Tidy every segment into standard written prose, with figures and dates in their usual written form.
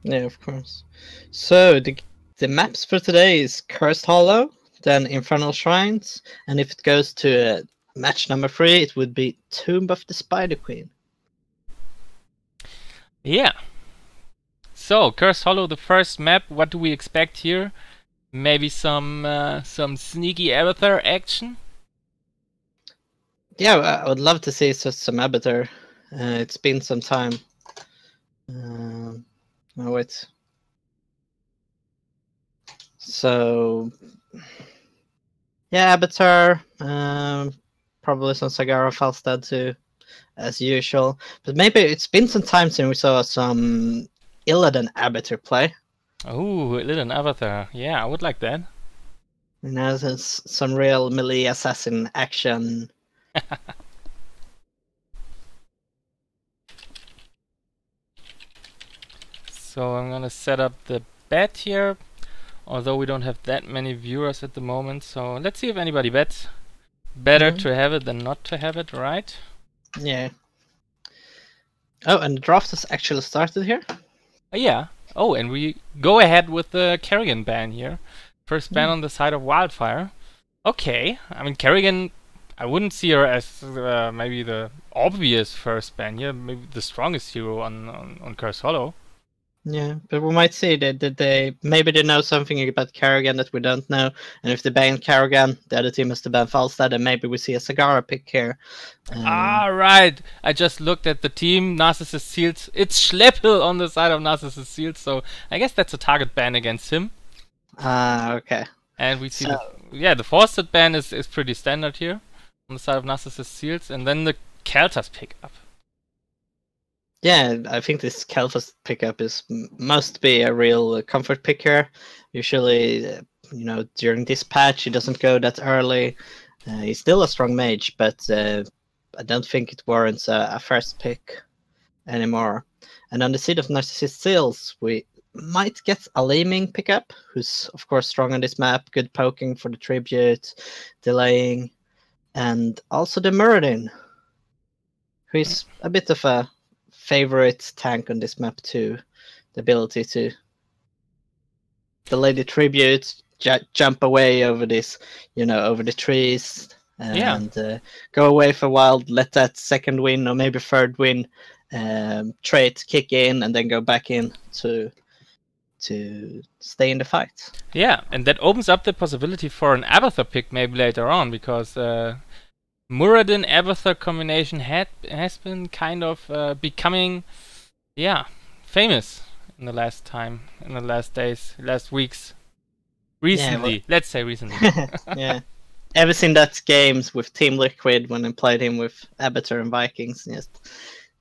Yeah, of course. So the maps for today is Cursed Hollow, then Infernal Shrines, and if it goes to match number 3, it would be Tomb of the Spider Queen. Yeah. So, Cursed Hollow, the first map. What do we expect here? Maybe some sneaky avatar action. Yeah, I would love to see some Abathur. It's been some time. Oh wait. So yeah, Abathur. Probably some Sagara Falstad too, as usual. But maybe it's been some time since we saw some Illidan Abathur play. Oh, a little avatar. Yeah, I would like that. You know, there's some real melee assassin action. So I'm gonna set up the bet here, although we don't have that many viewers at the moment. So let's see if anybody bets. Better to have it than not to have it, right? Yeah. Oh, and the draft has actually started here. Yeah. Oh, and we go ahead with the Kerrigan ban here. First ban on the side of Wildfire. Okay. I mean, Kerrigan, I wouldn't see her as maybe the obvious first ban here. Maybe the strongest hero on Cursed Hollow. Yeah, but we might see that they maybe they know something about Kerrigan that we don't know, and if they ban Kerrigan, the other team has to ban Falstad, and maybe we see a Sagara pick here. Right. I just looked at the team. Narcissist Seals. It's Schleppel on the side of Narcissist Seals, so I guess that's a target ban against him. Okay. And we see the forested ban is pretty standard here on the side of Narcissist Seals, and then the Keltas pick up. Yeah, I think this Kelfas pickup must be a real comfort pick here. Usually, you know, during this patch, he doesn't go that early. He's still a strong mage, but I don't think it warrants a first pick anymore. And on the side of Narcissist Seals, we might get a Laming pickup, who's of course strong on this map, good poking for the tribute, delaying, and also the Muradin, who is a bit of a favorite tank on this map too. The ability to delay the tribute, jump away over this, you know, over the trees, and go away for a while, let that second win or maybe third win trait kick in, and then go back in to stay in the fight. Yeah, and that opens up the possibility for an Abathur pick maybe later on, because Muradin Abathur combination has been kind of becoming, famous in the last days, last weeks, recently. Let's say recently. Yeah, ever since that games with Team Liquid when they played him with Abathur and Vikings, just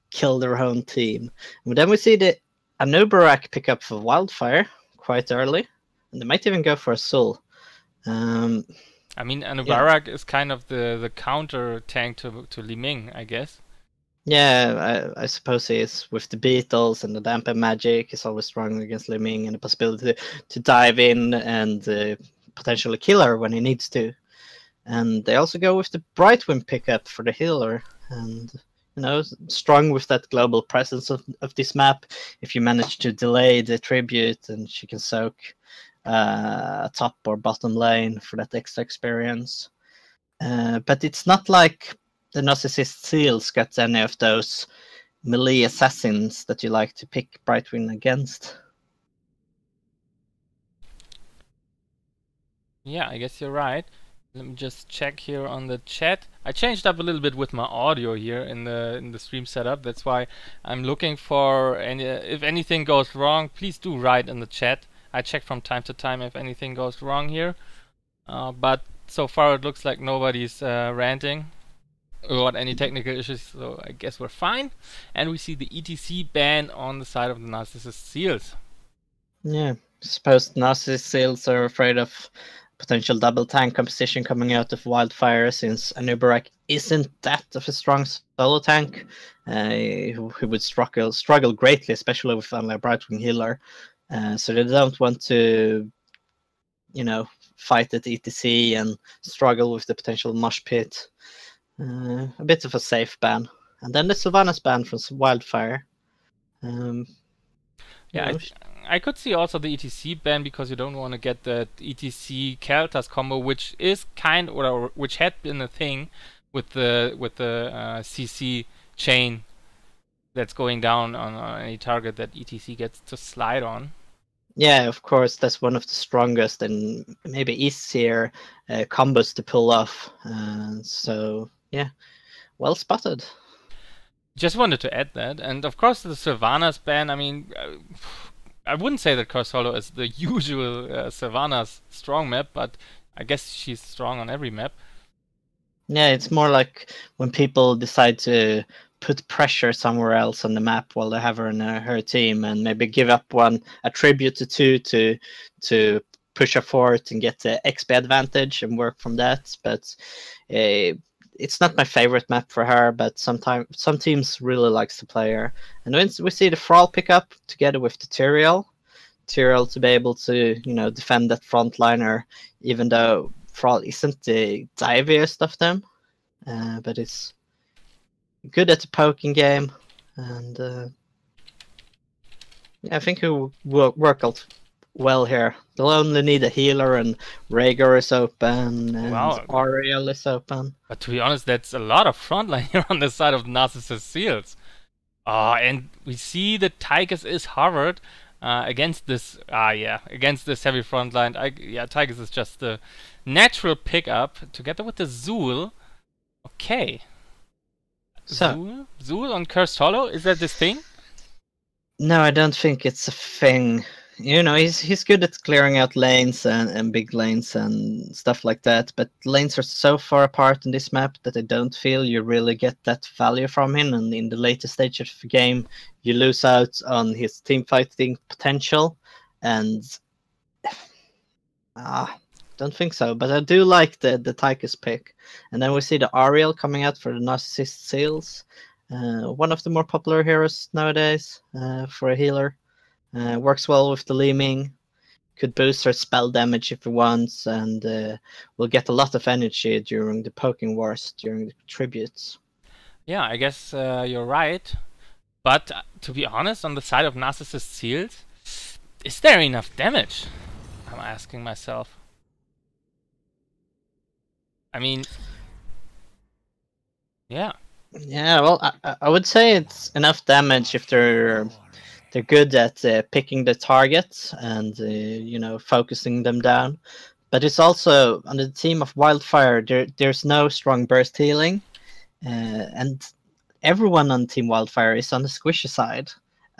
killed their own team. And then we see the Anubarak pick up for Wildfire quite early, and they might even go for a Soul. I mean, Anubarak is kind of the counter tank to Li Ming, I guess. Yeah, I suppose he is. With the Beatles and the Dampen magic, he's always strong against Li Ming, and the possibility to dive in and potentially kill her when he needs to. And they also go with the Brightwind pickup for the healer, and you know, strong with that global presence of this map. If you manage to delay the tribute, and she can soak top or bottom lane for that extra experience. But it's not like the Narcissist Seals got any of those melee assassins that you like to pick Brightwind against. Yeah, I guess you're right. Let me just check here on the chat. I changed up a little bit with my audio here in the stream setup. That's why I'm looking for any. If anything goes wrong, please do write in the chat. I check from time to time if anything goes wrong here. But so far it looks like nobody's ranting or any technical issues, so I guess we're fine. And we see the ETC ban on the side of the Narcissist Seals. Yeah, I suppose Narcissist Seals are afraid of potential double tank composition coming out of Wildfire, since Anubarak isn't that of a strong solo tank. Who would struggle greatly, especially with only a Brightwing healer. So they don't want to, you know, fight at ETC and struggle with the potential mosh pit. A bit of a safe ban. And then the Sylvanas ban from Wildfire. I could see also the ETC ban because you don't want to get the ETC Keltas combo, which is which had been a thing with the CC chain that's going down on any target that ETC gets to slide on. Yeah, of course, that's one of the strongest and maybe easier combos to pull off. So yeah, well spotted. Just wanted to add that, and of course the Sylvanas ban. I mean, I wouldn't say that Carvisjocker is the usual Sylvanas strong map, but I guess she's strong on every map. Yeah, it's more like when people decide to put pressure somewhere else on the map while they have her in her team, and maybe give up a tribute to two to push her forward and get the XP advantage and work from that. But it's not my favorite map for her, but some teams really likes to play her. And when we see the Thrall pick up together with the Tyrael to be able to, you know, defend that frontliner, even though Thrall isn't the diviest of them, but it's good at the poking game, and yeah, I think he will work out well here. They'll only need a healer, and Rhaegar is open, and Ariel is open. But to be honest, that's a lot of frontline here on the side of Narcissist Seals. And we see that Tychus is hovered against this. Against this heavy frontline. Tychus is just the natural pickup together with the Zool. Okay. So, Zool on Cursed Hollow, is that this thing? No, I don't think it's a thing. You know, he's good at clearing out lanes and big lanes and stuff like that, but lanes are so far apart in this map that I don't feel you really get that value from him, and in the later stage of the game you lose out on his team fighting potential, and don't think so. But I do like the Tychus pick. And then we see the Ariel coming out for the Narcissist Seals, one of the more popular heroes nowadays for a healer. Works well with the Leeming, could boost her spell damage if he wants, and will get a lot of energy during the poking wars, during the tributes. Yeah, I guess you're right. But to be honest, on the side of Narcissist Seals, is there enough damage? I'm asking myself. I mean, yeah. Yeah, well, I would say it's enough damage if they're good at picking the targets and you know, focusing them down. But it's also on the team of Wildfire. There's no strong burst healing, and everyone on Team Wildfire is on the squishy side.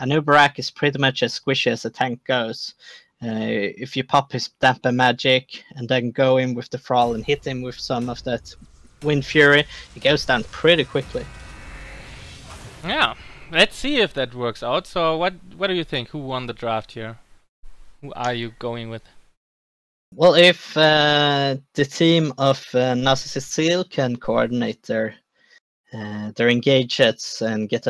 Anubarak is pretty much as squishy as a tank goes. If you pop his damper magic and then go in with the Thrall and hit him with some of that Wind Fury, he goes down pretty quickly. Yeah. Let's see if that works out. So what do you think? Who won the draft here? Who are you going with? Well, if the team of Narcissist Seal can coordinate their engages and get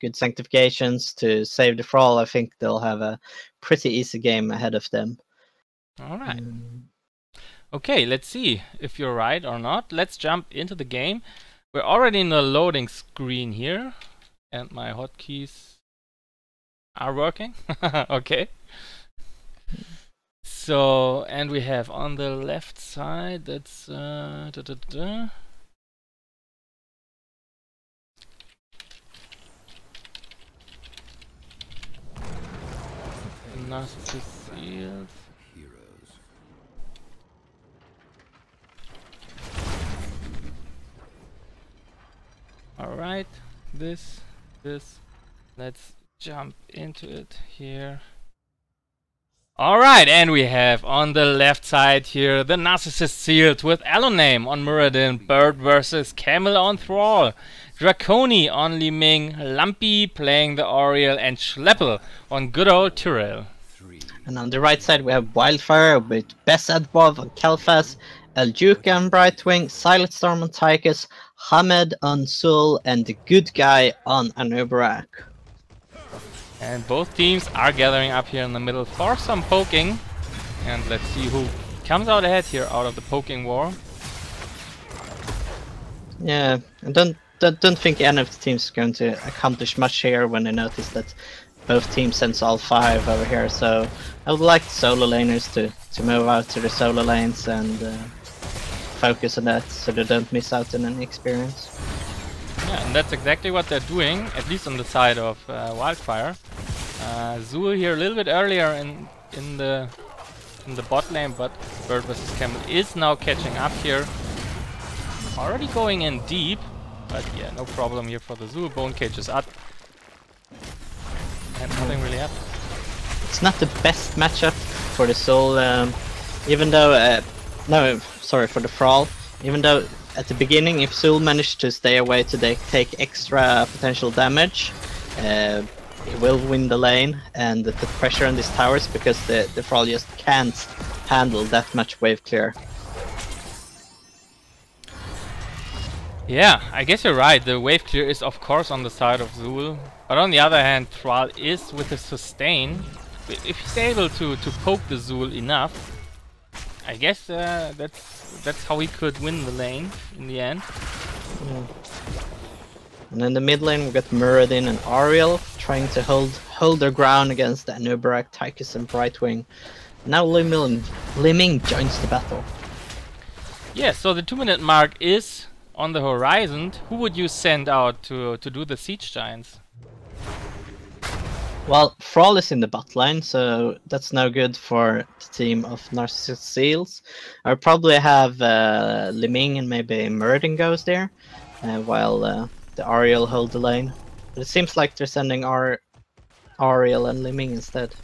good sanctifications to save the Thrall, I think they'll have a pretty easy game ahead of them. Alright. Okay, let's see if you're right or not. Let's jump into the game. We're already in the loading screen here. And my hotkeys are working. Okay. So, and we have on the left side, that's Narcissist Seals. Alright, this. Let's jump into it here. Alright, and we have on the left side here the Narcissist Sealed with Aloname on Muradin, Bird versus Camel on Thrall, Draconi on Li-Ming, Lumpy playing the Oriel, and Schleppel on good old Tyrael. And on the right side we have Wildfire with Besadwov on Kelfas, Eljuka on Brightwing, Silent Storm on Tychus, Hamed on Sul, and the good guy on Anubarak. And both teams are gathering up here in the middle for some poking. And let's see who comes out ahead here out of the poking war. Yeah, I don't think any of the teams is going to accomplish much here when they notice that both teams sends all 5 over here, so I would like solo laners to move out to the solo lanes and focus on that so they don't miss out on any experience. Yeah, and that's exactly what they're doing, at least on the side of Wildfire. Zul here a little bit earlier in the bot lane, but Bird vs Camel is now catching up here. Already going in deep, but yeah, no problem here for the Zul. Bone Cage is up. And nothing really happened. It's not the best matchup for the Soul, even though... no, sorry, for the Thrall. Even though at the beginning, if Soul managed to stay away to take extra potential damage, it will win the lane and put pressure on these towers because the Thrall just can't handle that much wave clear. Yeah, I guess you're right. The wave clear is of course on the side of Zul, but on the other hand, Thrall is with his sustain. If he's able to poke the Zul enough, I guess that's how he could win the lane in the end. Yeah. And in the mid lane we got Muradin and Ariel trying to hold their ground against Anubarak, Tychus and Brightwing. Now Liming joins the battle. Yeah, so the 2-minute mark is on the horizon. Who would you send out to do the Siege Giants? Well, Thrall is in the bot lane, so that's no good for the team of Narcissist Seals. I would probably have Liming and maybe Muradin goes there, while the Ariel hold the lane. But it seems like they're sending Ariel and Liming instead.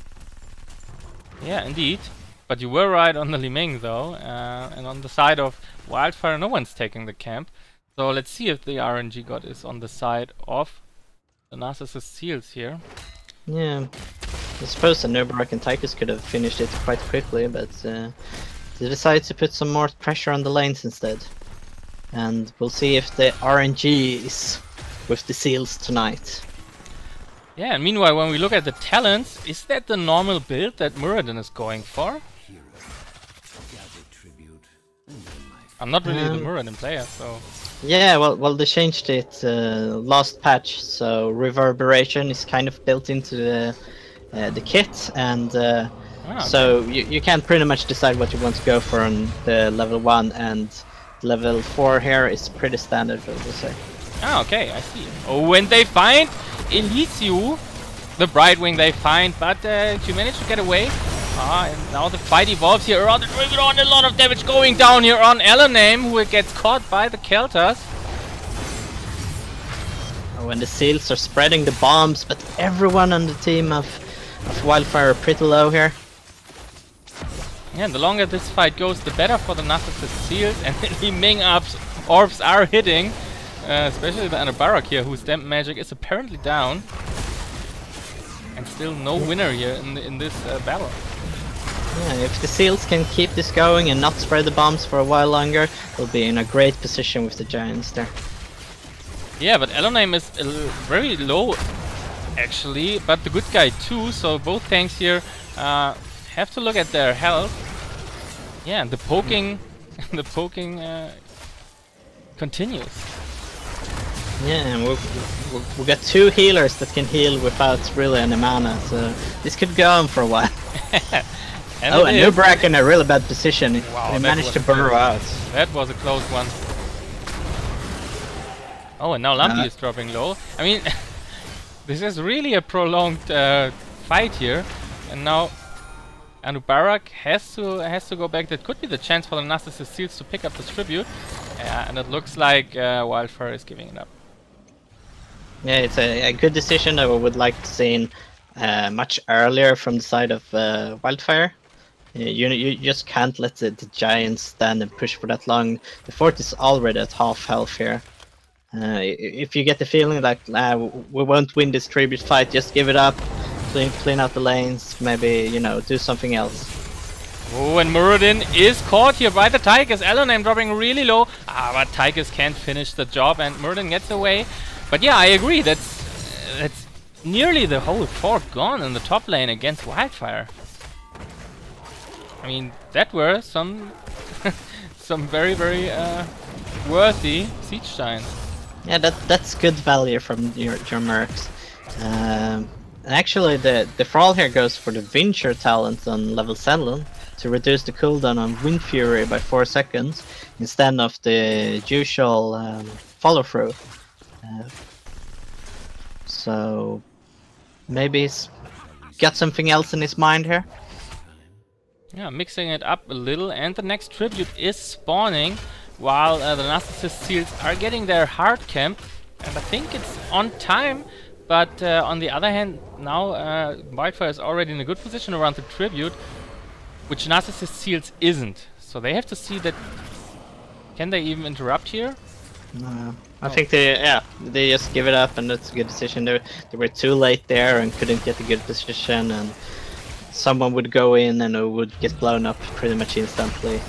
Yeah, indeed. But you were right on the Liming though, and on the side of Wildfire no one's taking the camp. So let's see if the RNG god is on the side of the Narcissist Seals here. Yeah, I suppose Anubarak and Tychus could have finished it quite quickly, but they decided to put some more pressure on the lanes instead. And we'll see if the RNG is with the Seals tonight. Yeah, and meanwhile when we look at the talents, is that the normal build that Muradin is going for? I'm not really the Muradin player, so... Yeah, well they changed it last patch, so reverberation is kind of built into the kit, and so you can pretty much decide what you want to go for on the level 1, and level 4 here is pretty standard, I would say. Ah, okay, I see. Oh, when they find Elysiu, the Brightwing they find, but she managed to get away. And now the fight evolves here around the Dragon. A lot of damage going down here on Elaname, who gets caught by the Keltas. When the Seals are spreading the bombs, but everyone on the team of Wildfire are pretty low here. Yeah, and the longer this fight goes, the better for the Narcissist Seals, and the Ming orbs are hitting, especially the Anubarak here, whose damp magic is apparently down. And still no winner here in this battle. Yeah, if the Seals can keep this going and not spread the bombs for a while longer, they'll be in a great position with the Giants there. Yeah, but Elaname is very low actually, but the good guy too, so both tanks here have to look at their health. Yeah, and the poking continues. Yeah, and we got 2 healers that can heal without really any mana, so this could go on for a while. And oh, and Anubarak in a really bad position. Wow, they managed to burrow out. That was a close one. Oh, and now Lumpy is dropping low. I mean, this is really a prolonged fight here, and now Anubarak has to go back. That could be the chance for the Narcissist Seals to pick up this tribute, and it looks like Wildfire is giving it up. Yeah, it's a good decision that we would like to see much earlier from the side of Wildfire. You just can't let the Giants stand and push for that long. The fort is already at half health here. If you get the feeling like we won't win this tribute fight, just give it up, clean out the lanes, maybe, you know, do something else. Oh, and Muradin is caught here by the Tychus. Elaname dropping really low. But Tychus can't finish the job, and Muradin gets away. But yeah, I agree. That's nearly the whole fort gone in the top lane against Wildfire. I mean, that were some some very worthy Siege Giants. Yeah, that's good value from your mercs. And actually, the Thrall here goes for the Venture talent on level 7 to reduce the cooldown on Wind Fury by 4 seconds instead of the usual follow through. So maybe he's got something else in his mind here. Yeah, mixing it up a little, and the next tribute is spawning while the Narcissist seals are getting their hard camp, and I think it's on time. But on the other hand, now Wildfire is already in a good position around the tribute, which Narcissist seals isn't. So they have to see that. Can they even interrupt here? No. I think they just give it up, and that's a good decision. They were too late there and couldn't get a good position, and someone would go in and it would get blown up pretty much instantly.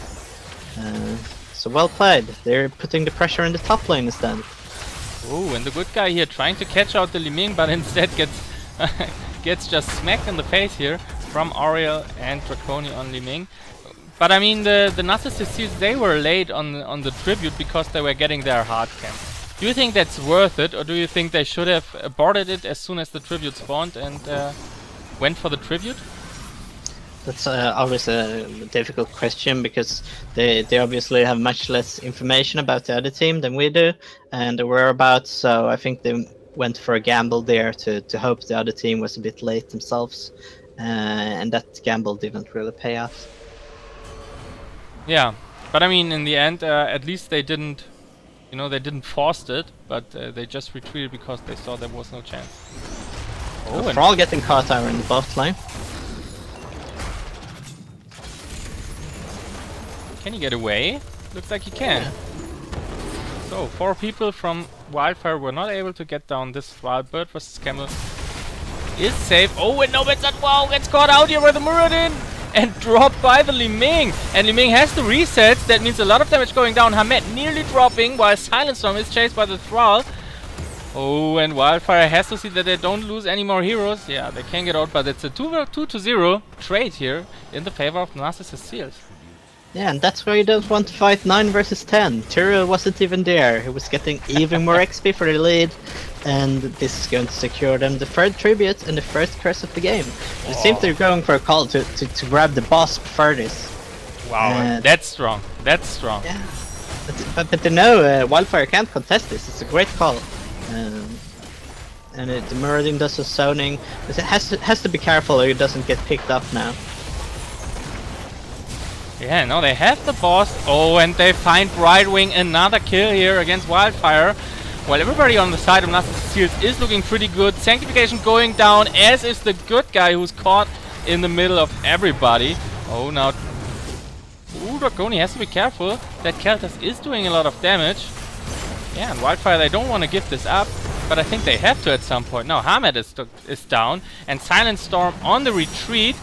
So well played. They're putting the pressure in the top lane instead. Oh, and the good guy here trying to catch out the Li Ming, but instead gets just smacked in the face here from Oriel and Draconi on Li Ming. But I mean, the Narcissist seals, they were late on the tribute because they were getting their hard camp. Do you think that's worth it, or do you think they should have aborted it as soon as the tribute spawned and went for the tribute? That's always a difficult question, because they obviously have much less information about the other team than we do and the whereabouts, so I think they went for a gamble there to hope the other team was a bit late themselves, and that gamble didn't really pay off. Yeah, but I mean, in the end, at least they didn't, you know, they didn't force it, but they just retreated because they saw there was no chance. Oh, and Thrall getting caught out in the bot lane. Can he get away? Looks like he can. Yeah. So, 4 people from Wildfire were not able to get down this wild bird versus Camel. Is safe. Oh, and Nomad's wow, gets caught out here by the Muradin and dropped by the Li Ming. And Li Ming has the reset. That means a lot of damage going down. Hamed nearly dropping while Silent Storm is chased by the Thrall. Oh, and Wildfire has to see that they don't lose any more heroes. Yeah, they can get out, but it's a 2-0 trade here in the favor of Narcissist seals. Yeah, and that's why you don't want to fight 9 versus 10. Tyrael wasn't even there. He was getting even more XP for the lead, and this is going to secure them the 3rd tribute and the 1st curse of the game. It seems they're going for a call to grab the boss before this. Wow, that's strong. That's strong. Yeah, but they know Wildfire can't contest this. It's a great call. And the Muradin does a zoning, but it has to be careful or it doesn't get picked up now. Yeah, no, they have the boss. Oh, and they find Brightwing, another kill here against Wildfire. While everybody on the side of Narcissist seals is looking pretty good. Sanctification going down, as is the good guy who's caught in the middle of everybody. Oh, now... Ooh, Draconi has to be careful. That Keltas is doing a lot of damage. Yeah, and Wildfire, they don't want to give this up, but I think they have to at some point. Now, Hamed is down, and Silent Storm on the retreat.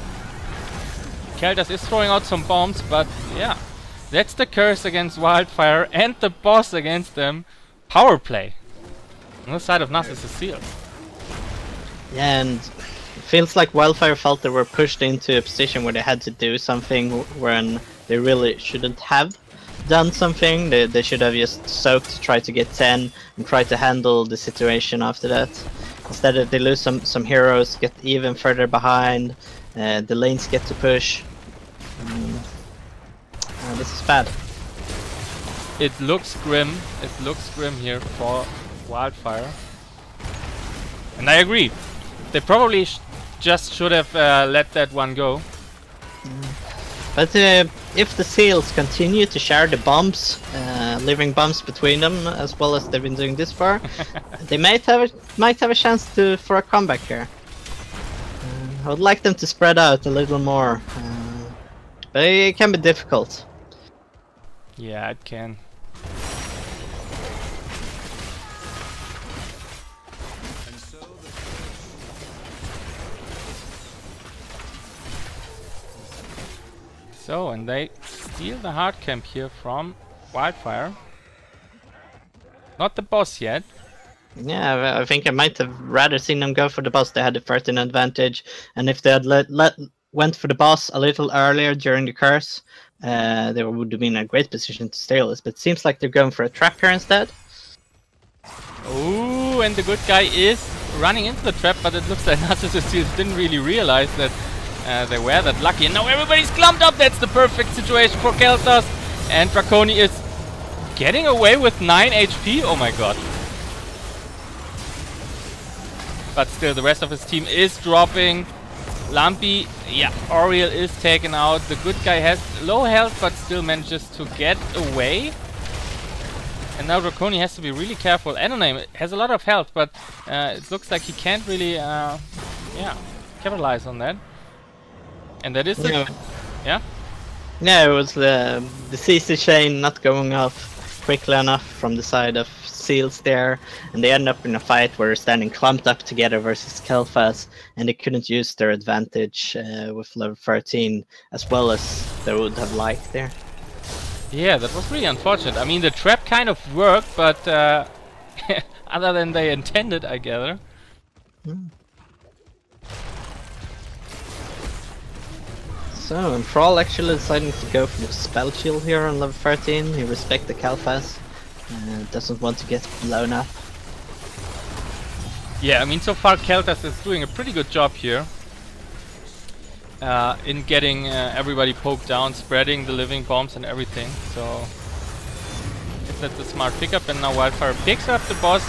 Keltas is throwing out some bombs, but yeah, that's the curse against Wildfire and the boss against them. Power play on the side of Narcissist seals. Yeah, and it feels like Wildfire felt they were pushed into a position where they had to do something when they really shouldn't have done something. They should have just soaked to try to get 10 and try to handle the situation after that. Instead, they lose some heroes, get even further behind. The lanes get to push. This is bad. It looks grim. It looks grim here for Wildfire. And I agree. They probably just should have let that one go. But if the seals continue to share the bombs, leaving bombs between them, as well as they've been doing this far, they might have a chance for a comeback here. I would like them to spread out a little more, but it can be difficult. Yeah, it can. So, and they steal the hard camp here from Wildfire. Not the boss yet. Yeah, I think I might have rather seen them go for the boss. They had the 13 advantage, and if they had went for the boss a little earlier during the curse, they would have been in a great position to steal this. But it seems like they're going for a trap here instead. Oh, and the good guy is running into the trap, but it looks like Narcissist didn't really realize that they were that lucky. And now everybody's clumped up. That's the perfect situation for Keltas. And Draconi is getting away with 9 HP. Oh my god. But still, the rest of his team is dropping. Lumpy, yeah, Oriel is taken out. The good guy has low health, but still manages to get away. And now Draconi has to be really careful. Anoname has a lot of health, but it looks like he can't really, yeah, capitalize on that. And that is the... Yeah? No, it was the CC chain not going off quickly enough from the side of Seals there, and they end up in a fight where they're standing clumped up together versus Kelfas, and they couldn't use their advantage with level 13 as well as they would have liked there. Yeah, that was really unfortunate. I mean, the trap kind of worked, but other than they intended, I gather. So, and Thrall actually deciding to go for the spell shield here on level 13. He respects the Kelfas. Doesn't want to get blown up. Yeah, I mean, so far Keltas is doing a pretty good job here in getting everybody poked down, spreading the living bombs and everything. So I guess that's a smart pickup. And now Wildfire picks up the boss,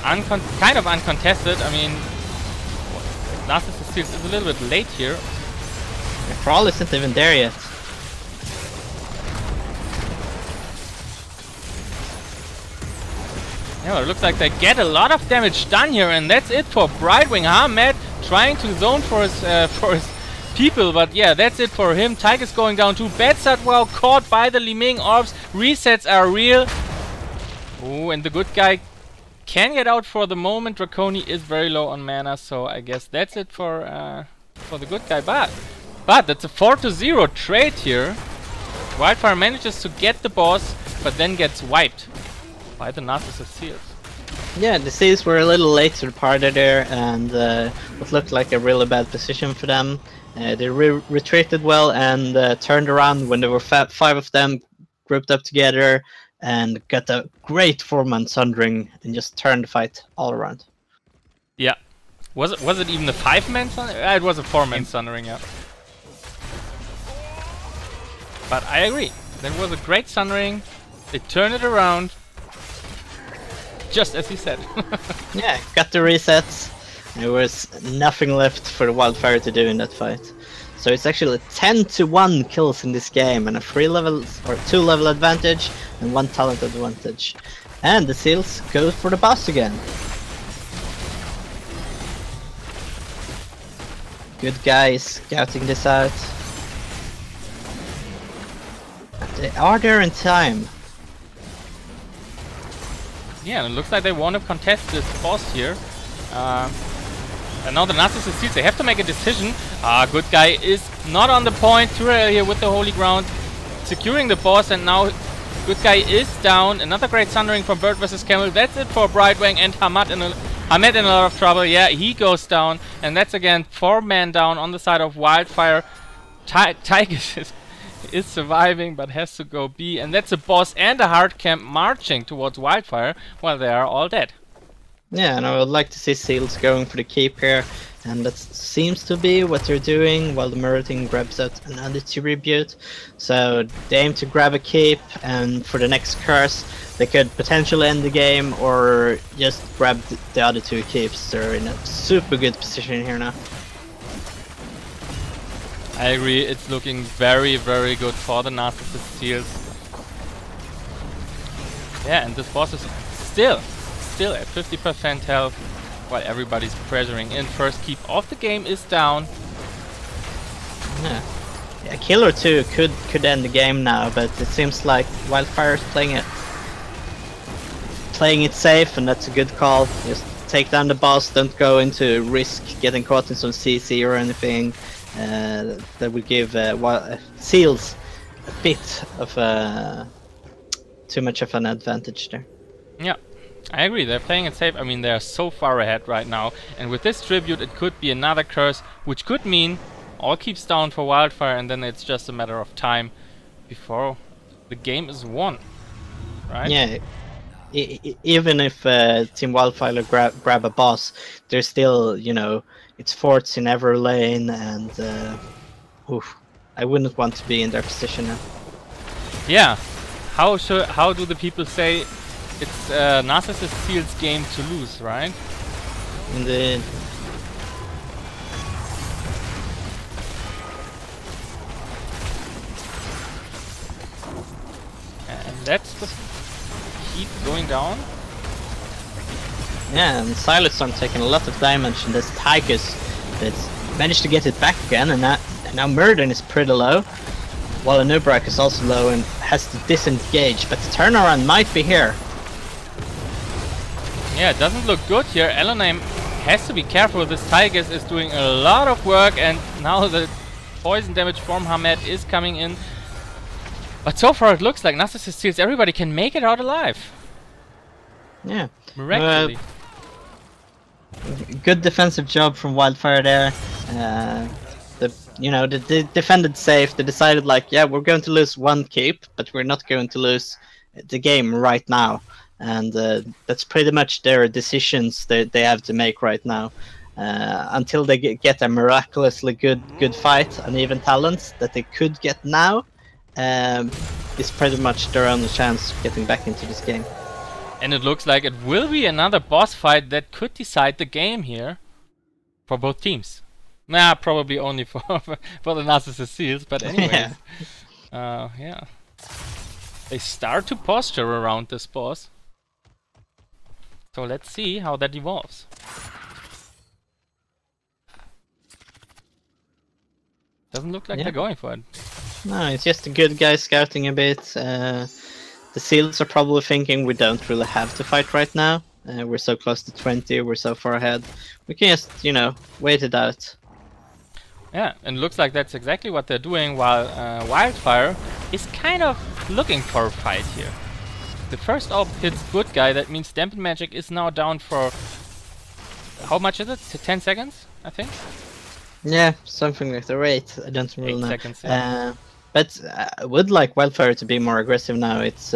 kind of uncontested. I mean, Narcissist is a little bit late here. Thrall isn't even there yet. Yeah, it looks like they get a lot of damage done here, and that's it for Brightwing. Ahmed trying to zone for his people, but yeah, that's it for him. Tiger's going down too. Betsat well caught by the Li Ming orbs. Resets are real. Oh, and the good guy can get out for the moment. Draconi is very low on mana, so I guess that's it for the good guy. But that's a 4-0 trade here. Wildfire manages to get the boss, but then gets wiped by the Narcissist Seals. Yeah, the Seals were a little late to the party there, and what looked like a really bad position for them. They retreated well and turned around when there were 5 of them grouped up together and got a great 4-man sundering and just turned the fight all around. Yeah. Was it even a 5-man sundering? It was a 4-man sundering, yeah. But I agree. That was a great sundering. They turned it around. Just as he said. Yeah, got the resets. There was nothing left for the Wildfire to do in that fight. So it's actually 10-1 kills in this game, and a 2-level advantage and 1 talent advantage. And the Seals go for the boss again. Good guys scouting this out. They are there in time. Yeah, and it looks like they want to contest this boss here. And now the Narcissist Seals, they have to make a decision. Good guy is not on the point. Too early here with the Holy Ground, securing the boss, and now good guy is down. Another great sundering from Bird versus Camel. That's it for Brightwing, and Hamed in a lot of trouble. Yeah, he goes down, and that's again 4-man down on the side of Wildfire. Tigers is surviving, but has to go B, and that's a boss and a hard camp marching towards Wildfire while they are all dead. Yeah, and I would like to see Seals going for the keep here, and that seems to be what they're doing while the Meriting grabs out another tribute. So they aim to grab a keep, and for the next curse they could potentially end the game or just grab the other 2 keeps. They're in a super good position here now. I agree, it's looking very, very good for the Narcissist Seals. Yeah, and this boss is still at 50% health while everybody's pressuring in. First keep of the game is down. Yeah, a kill or 2 could end the game now, but it seems like Wildfire's playing it safe, and that's a good call. Just take down the boss, don't go into risk getting caught in some CC or anything. That will give Seals a bit of too much of an advantage there. Yeah, I agree. They're playing it safe. I mean, they're so far ahead right now, and with this tribute, it could be another curse, which could mean all keeps down for Wildfire, and then it's just a matter of time before the game is won. Right? Yeah. even if Team Wildfire grab a boss, there's still, you know, it's forts in every lane, and oof, I wouldn't want to be in their position now. Yeah. How do the people say it's Narcissist Seal's game to lose, right? Indeed. And that's the heat going down. Yeah, and Silent Storm taking a lot of damage, and this Tychus that's managed to get it back again, and now Murden is pretty low, while Anubrak is also low and has to disengage, but the turnaround might be here. Yeah, it doesn't look good here. Eloname has to be careful. This Tychus is doing a lot of work, and now the poison damage from Hamed is coming in. But so far it looks like Narcissist Seals everybody can make it out alive. Yeah. Miraculously. Good defensive job from Wildfire there. They defended safe. They decided, like, yeah, we're going to lose one keep, but we're not going to lose the game right now. And that's pretty much their decisions that they have to make right now. Until they get a miraculously good fight and even talents that they could get now, it's pretty much their only chance of getting back into this game. And it looks like it will be another boss fight that could decide the game here for both teams. Nah, probably only for the Narcissist Seals, but anyways. Yeah. They start to posture around this boss. So let's see how that evolves. Doesn't look like they're going for it. No, it's just a good guy scouting a bit. The Seals are probably thinking we don't really have to fight right now. We're so close to 20, we're so far ahead. We can just, you know, wait it out. Yeah, and looks like that's exactly what they're doing, while Wildfire is kind of looking for a fight here. The first orb hits good guy, that means Dampen Magic is now down for... How much is it? 10 seconds, I think? Yeah, something like the rate. I don't really know. 8 seconds, yeah. But I would like Wildfire to be more aggressive now. It's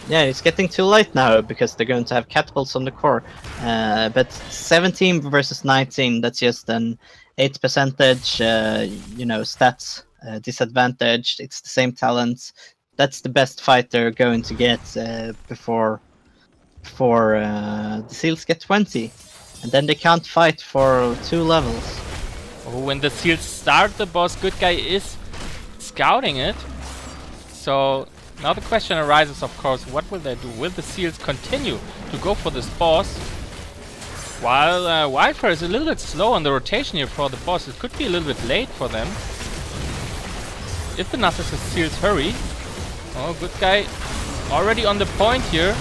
yeah, it's getting too late now because they're going to have catapults on the core. But 17 versus 19, that's just an 8 percentage, you know, stats disadvantage. It's the same talents. That's the best fight they're going to get before the Seals get 20. And then they can't fight for 2 levels. Oh, when the Seals start the boss, good guy is scouting it. So now the question arises, of course, what will they do? Will the Seals continue to go for this boss? While Wildfire is a little bit slow on the rotation here for the boss, it could be a little bit late for them. If the Narcissist Seals hurry. Oh, good guy already on the point here.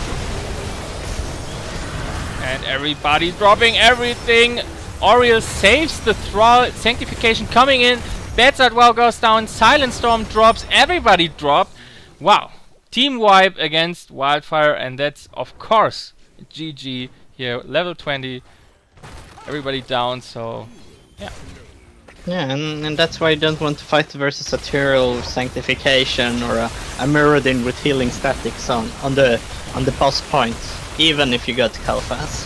And everybody dropping everything. Oriel saves the Thrall. Sanctification coming in. Bedside Wow goes down. Silent Storm drops. Everybody dropped. Wow. Team wipe against Wildfire. And that's, of course, GG here. Level 20. Everybody down. So, yeah. Yeah, and that's why you don't want to fight versus a Tyral Sanctification or a Mirrodin with healing statics on the boss point, even if you got Kalfas.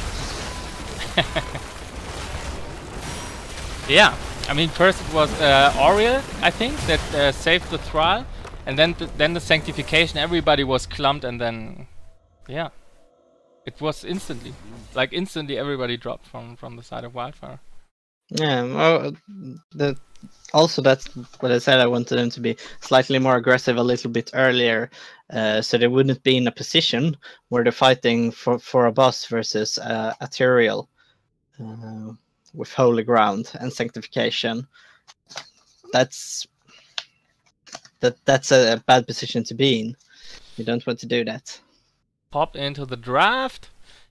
Yeah, I mean, first it was Oriel, I think, that saved the Thrall, and then the Sanctification. Everybody was clumped, and then, yeah, it was instantly everybody dropped from the side of Wildfire. Yeah, well, also that's what I said. I wanted them to be slightly more aggressive a little bit earlier, so they wouldn't be in a position where they're fighting for a boss versus a Tyrael with Holy Ground and Sanctification. That's a bad position to be in. You don't want to do that. Pop into the draft.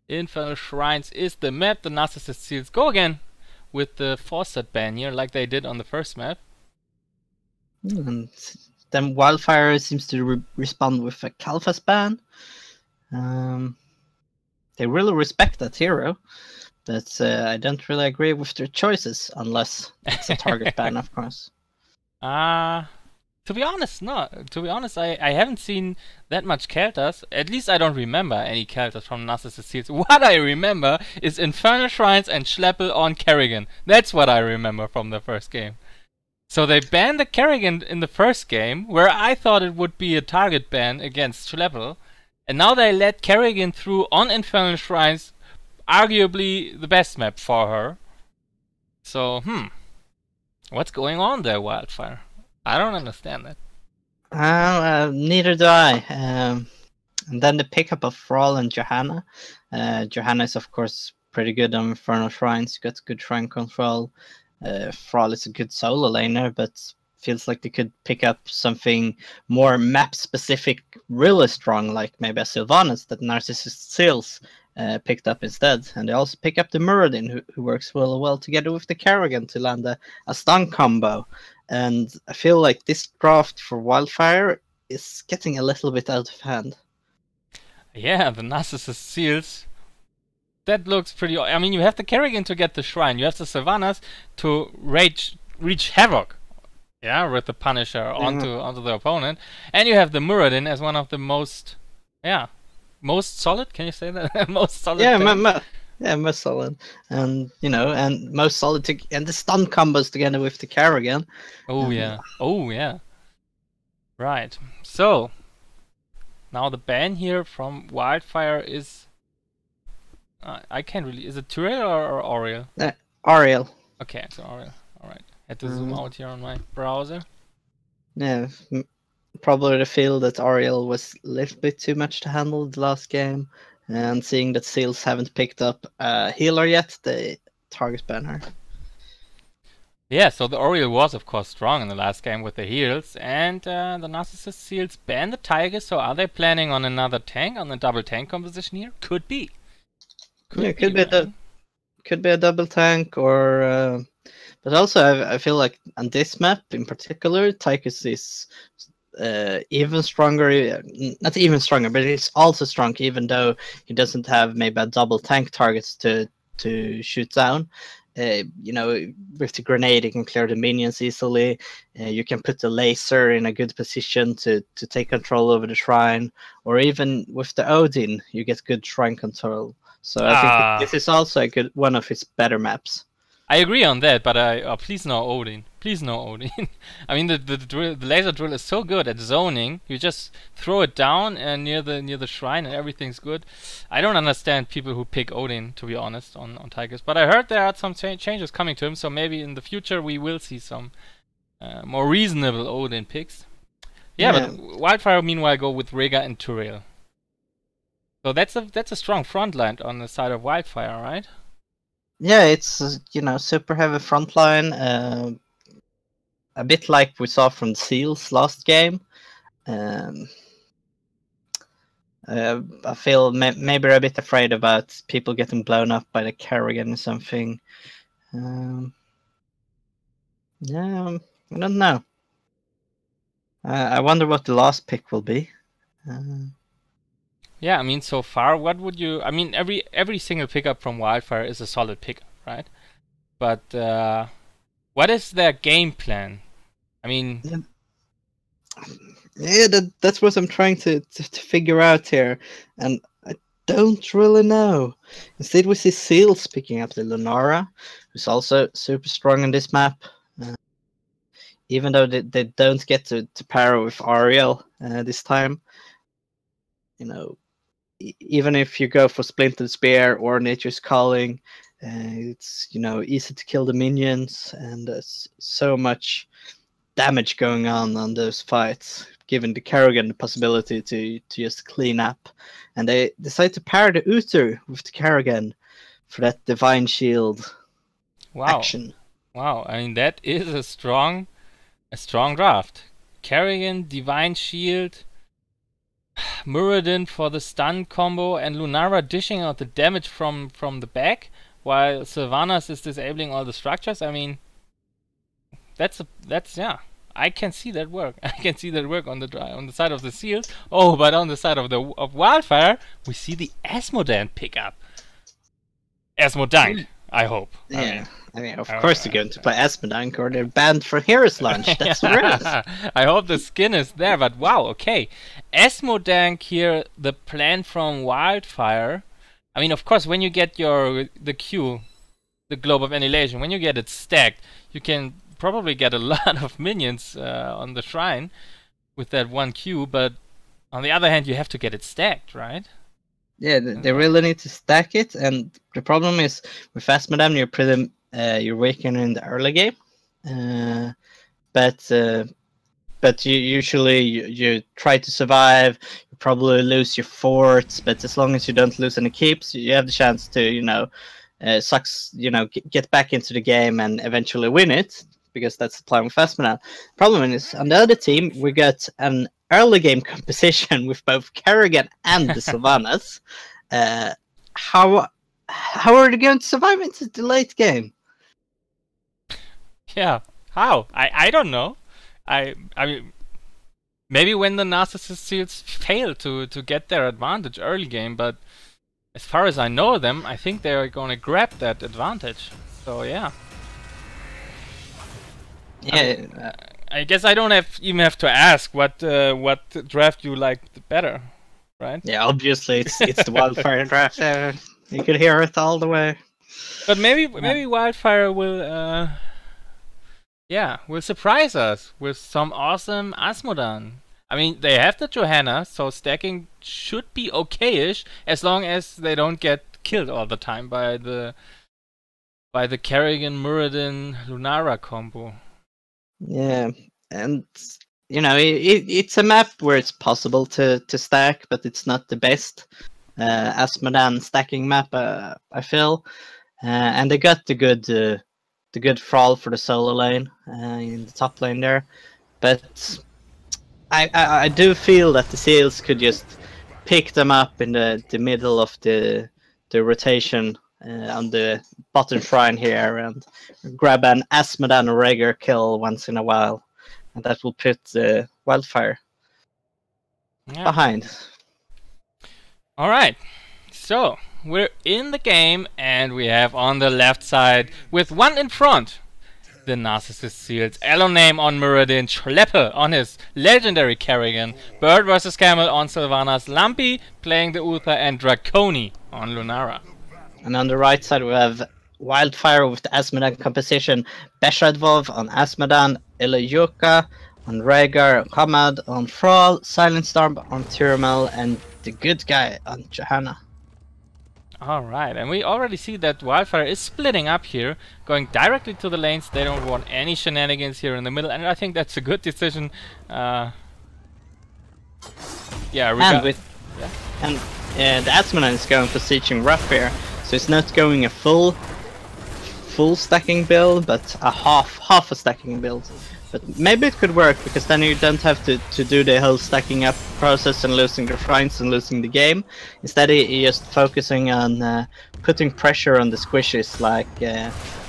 Infernal Shrines is the map. The Narcissist Seals go again with the 4-set ban here, like they did on the first map. And then Wildfire seems to respond with a Kalfas ban. They really respect that hero, but I don't really agree with their choices, unless it's a target ban, of course. To To be honest, no. To be honest, I haven't seen that much Kelters. At least I don't remember any Kelters from Narcissist Seals. What I remember is Infernal Shrines and Schleppel on Kerrigan. That's what I remember from the first game. So they banned the Kerrigan in the first game, where I thought it would be a target ban against Schleppel. And now they let Kerrigan through on Infernal Shrines, arguably the best map for her. So, what's going on there, Wildfire? I don't understand that. Neither do I. And then the pickup of Thrall and Johanna. Johanna is, of course, pretty good on Infernal Shrines. Got good shrine control. Thrall is a good solo laner, but feels like they could pick up something more map-specific, really strong, like maybe a Sylvanas that Narcissist Seals picked up instead. And they also pick up the Muradin, who works really well together with the Kerrigan to land a stun combo. And I feel like this draft for Wildfire is getting a little bit out of hand. Yeah, the Narcissist Seals. That looks pretty... I mean, you have the Kerrigan to get the Shrine. You have the Sylvanas to reach Havoc. Yeah, with the Punisher onto the opponent. And you have the Muradin as one of the most... Yeah, most solid? Can you say that? Most solid? Yeah, most solid. And, and most solid and the stun combos together with the Kerrigan. Oh, yeah. Oh, yeah. Right. So, now the ban here from Wildfire is... I can't really... Is it Tyrell or Oriel? Oriel. Okay, so Oriel. Alright. Had to zoom out here on my browser. Yeah, probably the feel that Oriel was a little bit too much to handle the last game. And seeing that Seals haven't picked up a healer yet, they target ban her. Yeah, so the Oriel was of course strong in the last game with the heals, and the Narcissist Seals banned the Tiger, so are they planning on another tank, on a double tank composition here? Could be. Could be a double tank, or but also I feel like on this map in particular, Tychus is even stronger, not even stronger, but he's also strong, even though he doesn't have maybe a double tank targets to shoot down. With the grenade, you can clear the minions easily. You can put the laser in a good position to take control over the shrine, or even with the Odin, you get good shrine control. So I think this is also a one of his better maps. I agree on that, but please no Odin. Please no Odin. I mean, the laser drill is so good at zoning. You just throw it down and near the shrine, and everything's good. I don't understand people who pick Odin, to be honest, on Tigers. But I heard there are some changes coming to him, so maybe in the future we will see some more reasonable Odin picks. Yeah, but Wildfire meanwhile go with Rega and Tyrell. So that's a strong front line on the side of Wildfire, right? Yeah, it's super heavy front line, a bit like we saw from Seals last game. I feel maybe a bit afraid about people getting blown up by the Kerrigan or something. Yeah, I don't know. I wonder what the last pick will be. Yeah, I mean, so far, what would you... I mean, every single pickup from Wildfire is a solid pickup, right? But what is their game plan? I mean... Yeah, that's what I'm trying to figure out here. And I don't really know. Instead, we see Seals picking up the Lunara, who's also super strong on this map. Even though they don't get to pair with Ariel this time. Even if you go for Splintered Spear or Nature's Calling, it's easy to kill the minions, and there's so much damage going on those fights, giving the Kerrigan the possibility to just clean up. And they decide to pair the Uther with the Kerrigan for that Divine Shield action. Wow, I mean that is a strong draft. Kerrigan, Divine Shield, Muradin for the stun combo, and Lunara dishing out the damage from the back, while Sylvanas is disabling all the structures. I mean, that's I can see that work. I can see that work on the side of the Seals. Oh, but on the side of Wildfire, we see the Asmodan pickup. Asmodunk. I hope. Yeah. I mean, of course they're going to play Asmodunk or they're banned from Heroes Launch. That's the risk. I hope the skin is there, but wow, okay. Asmodunk here, the plan from Wildfire. I mean, of course, when you get the Q, the Globe of Annihilation, when you get it stacked, you can probably get a lot of minions on the shrine with that one Q, but on the other hand, you have to get it stacked, right? Yeah, they really need to stack it, and the problem is with Asmodunk, you're pretty you're weaker in the early game, but you usually you try to survive. You probably lose your forts, but as long as you don't lose any keeps, you have the chance to get back into the game and eventually win it, because that's the plan with Asmodunk. Problem is, on the other team, we got an early game composition with both Kerrigan and the Sylvanas. How are they going to survive into the late game? Yeah, how? I don't know. I mean, maybe when the Narcissist Seals fail to get their advantage early game, but as far as I know them, I think they're gonna grab that advantage. So yeah. Yeah. I guess I don't even have to ask what draft you liked better, right? Yeah, obviously it's the Wildfire draft. You could hear it all the way. But maybe Wildfire will will surprise us with some awesome Asmodunk. I mean, they have the Johanna, so stacking should be okay-ish as long as they don't get killed all the time by the Kerrigan Muradin Lunara combo. Yeah, and it's a map where it's possible to stack, but it's not the best Asmodunk stacking map, I feel. And they got the good thrall for the solo lane in the top lane there, but I do feel that the Seals could just pick them up in the middle of the rotation on the bottom shrine here and grab an Asmodunk or Rhaegar kill once in a while, and that will put the Wildfire behind. All right, so we're in the game, and we have on the left side, with one in front, the Narcissist Seals. Elo name on Muradin, Schleppe on his legendary Kerrigan, Bird versus Camel on Sylvanas, Lumpy playing the Uther, and Draconi on Lunara. And on the right side we have Wildfire with the Asmodunk composition, Beshradvov on Asmodunk, Ilayuka on Rhaegar, Hamad on Thrall, Silent Storm on Tyramel, and the good guy on Johanna. Alright, and we already see that Wildfire is splitting up here, going directly to the lanes. They don't want any shenanigans here in the middle, and I think that's a good decision. The Asmodunk is going for Sieging Rough here, so it's not going a full stacking build, but a half a stacking build. But maybe it could work, because then you don't have to do the whole stacking up process and losing the shrines and losing the game. Instead, you're just focusing on putting pressure on the squishes like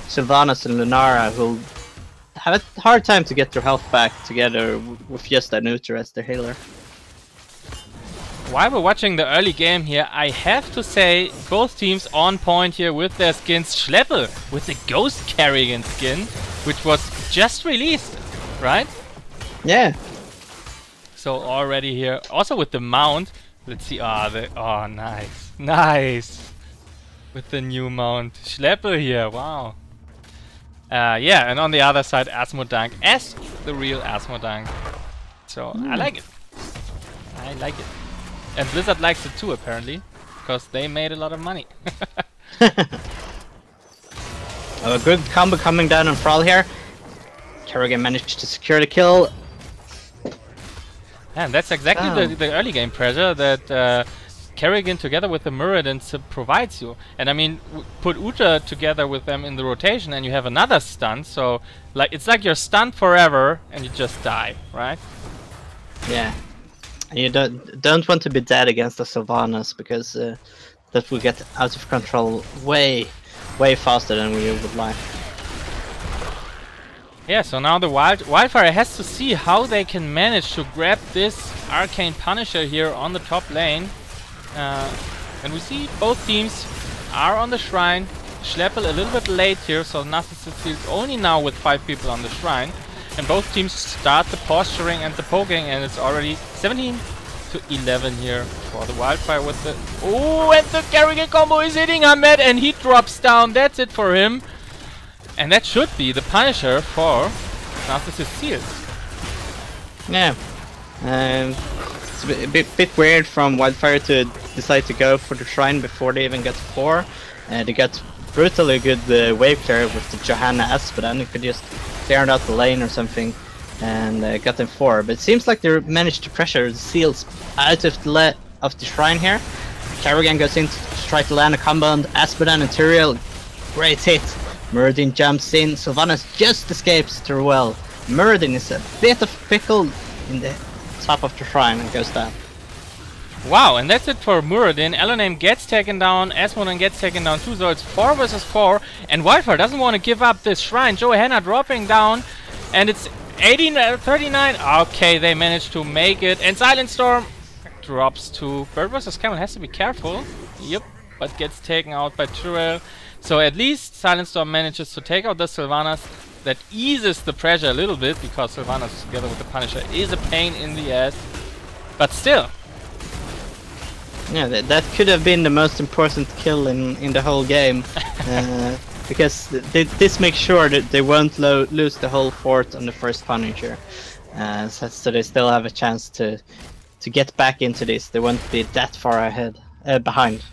Sylvanas and Lunara, who have a hard time to get their health back together with just a neuter as their healer. While we're watching the early game here, I have to say both teams on point here with their skins. Schleppe with the Ghost Kerrigan skin, which was just released, right? Yeah. So already here, also with the mount. Let's see. Oh, nice. With the new mount, Schleppe here. Wow. Yeah, and on the other side, Asmodunk as the real Asmodunk. So I like it. And Blizzard likes it too, apparently, because they made a lot of money. A good combo coming down on Thrall here. Kerrigan managed to secure the kill. And that's exactly the early game pressure that Kerrigan together with the Muradin provides you. And I mean, put Uther together with them in the rotation and you have another stun, so it's like you're stunned forever and you just die, right? Yeah. And you don't want to be dead against the Sylvanas, because that will get out of control way faster than we would like. Yeah, so now the Wildfire has to see how they can manage to grab this Arcane Punisher here on the top lane. And we see both teams are on the shrine, Schleppel a little bit late here, so Narcissist Seals only now with 5 people on the shrine. And both teams start the posturing and the poking, and it's already 17 to 11 here for the Wildfire with the... Oh, and the Carrigan combo is hitting Ahmed, and he drops down. That's it for him. And that should be the Punisher for Narcissist Seals. Yeah. It's a bit weird from Wildfire to decide to go for the shrine before they even get 4. They got brutally good wave clear with the Johanna Espedan, who could just clear out the lane or something and got them 4. But it seems like they managed to pressure the Seals out of the shrine here. Carrigan goes in to try to land a combo on Espedan and Tyrael. Great hit. Muradin jumps in. Sylvanas just escapes through well. Muradin is a bit of pickle in the top of the shrine and goes down. Wow, and that's it for Muradin. Eloname gets taken down, Asmodon gets taken down too, so it's 4 versus 4, and Wildfire doesn't want to give up this shrine. Johanna dropping down, and it's 39. Okay, they managed to make it, and Silent Storm drops to Bird vs. Camel. Has to be careful. Yep, but gets taken out by Tyrael. So at least Silent Storm manages to take out the Sylvanas. That eases the pressure a little bit, because Sylvanas together with the Punisher is a pain in the ass. But still. Yeah, that could have been the most important kill in the whole game. Because this makes sure that they won't lose the whole fort on the first Punisher. So they still have a chance to get back into this. They won't be that far behind.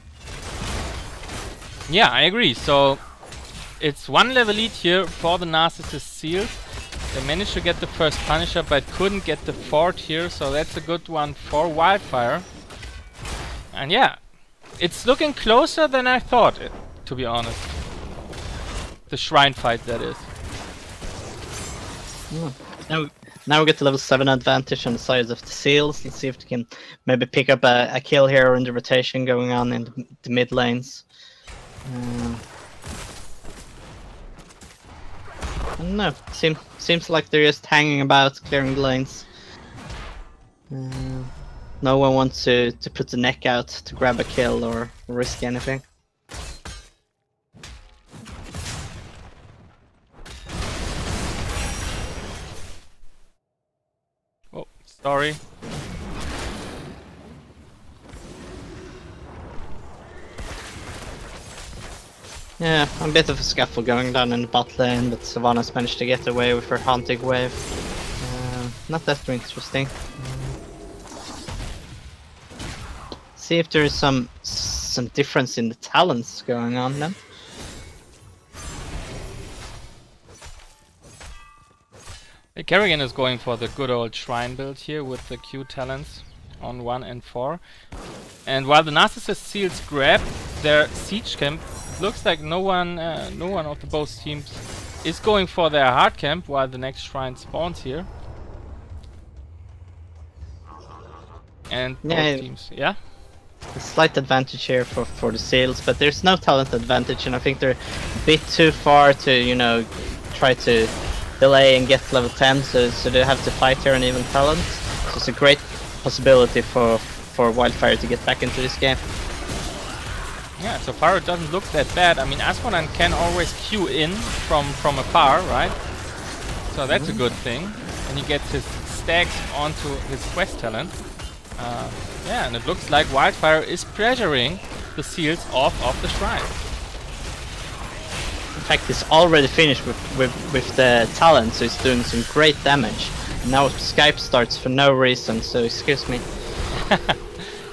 Yeah, I agree. So it's 1 level lead here for the Narcissist Seals. They managed to get the first Punisher, but couldn't get the fort here, so that's a good one for Wildfire. And yeah, it's looking closer than I thought, to be honest. The shrine fight, that is. Now we get the level 7 advantage on the sides of the Seals. Let's see if they can maybe pick up a kill here in the rotation going on in the mid lanes. I don't know. Seems like they're just hanging about, clearing the lanes. No one wants to put the neck out to grab a kill or risk anything. Oh, sorry. Yeah, a bit of a scuffle going down in the bot lane, but Sylvanas managed to get away with her Haunting Wave. Not that interesting. See if there is some difference in the talents going on then. Carrigan is going for the good old shrine build here with the Q talents on 1 and 4. And while the Narcissist Seals grab their siege camp, looks like no one of the both teams is going for their hard camp while the next shrine spawns here. And both teams, yeah? A slight advantage here for the Seals, but there's no talent advantage, and I think they're a bit too far to, you know, try to delay and get level 10, so they have to fight here on even talent. So it's a great possibility for Wildfire to get back into this game. Yeah, so far it doesn't look that bad. I mean, Asmodan can always queue in from afar, right? So that's a good thing. And he gets his stacks onto his quest talent. Yeah, and it looks like Wildfire is pressuring the Seals off of the shrine. In fact, it's already finished with the talent, so it's doing some great damage. Now Skype starts for no reason, so excuse me.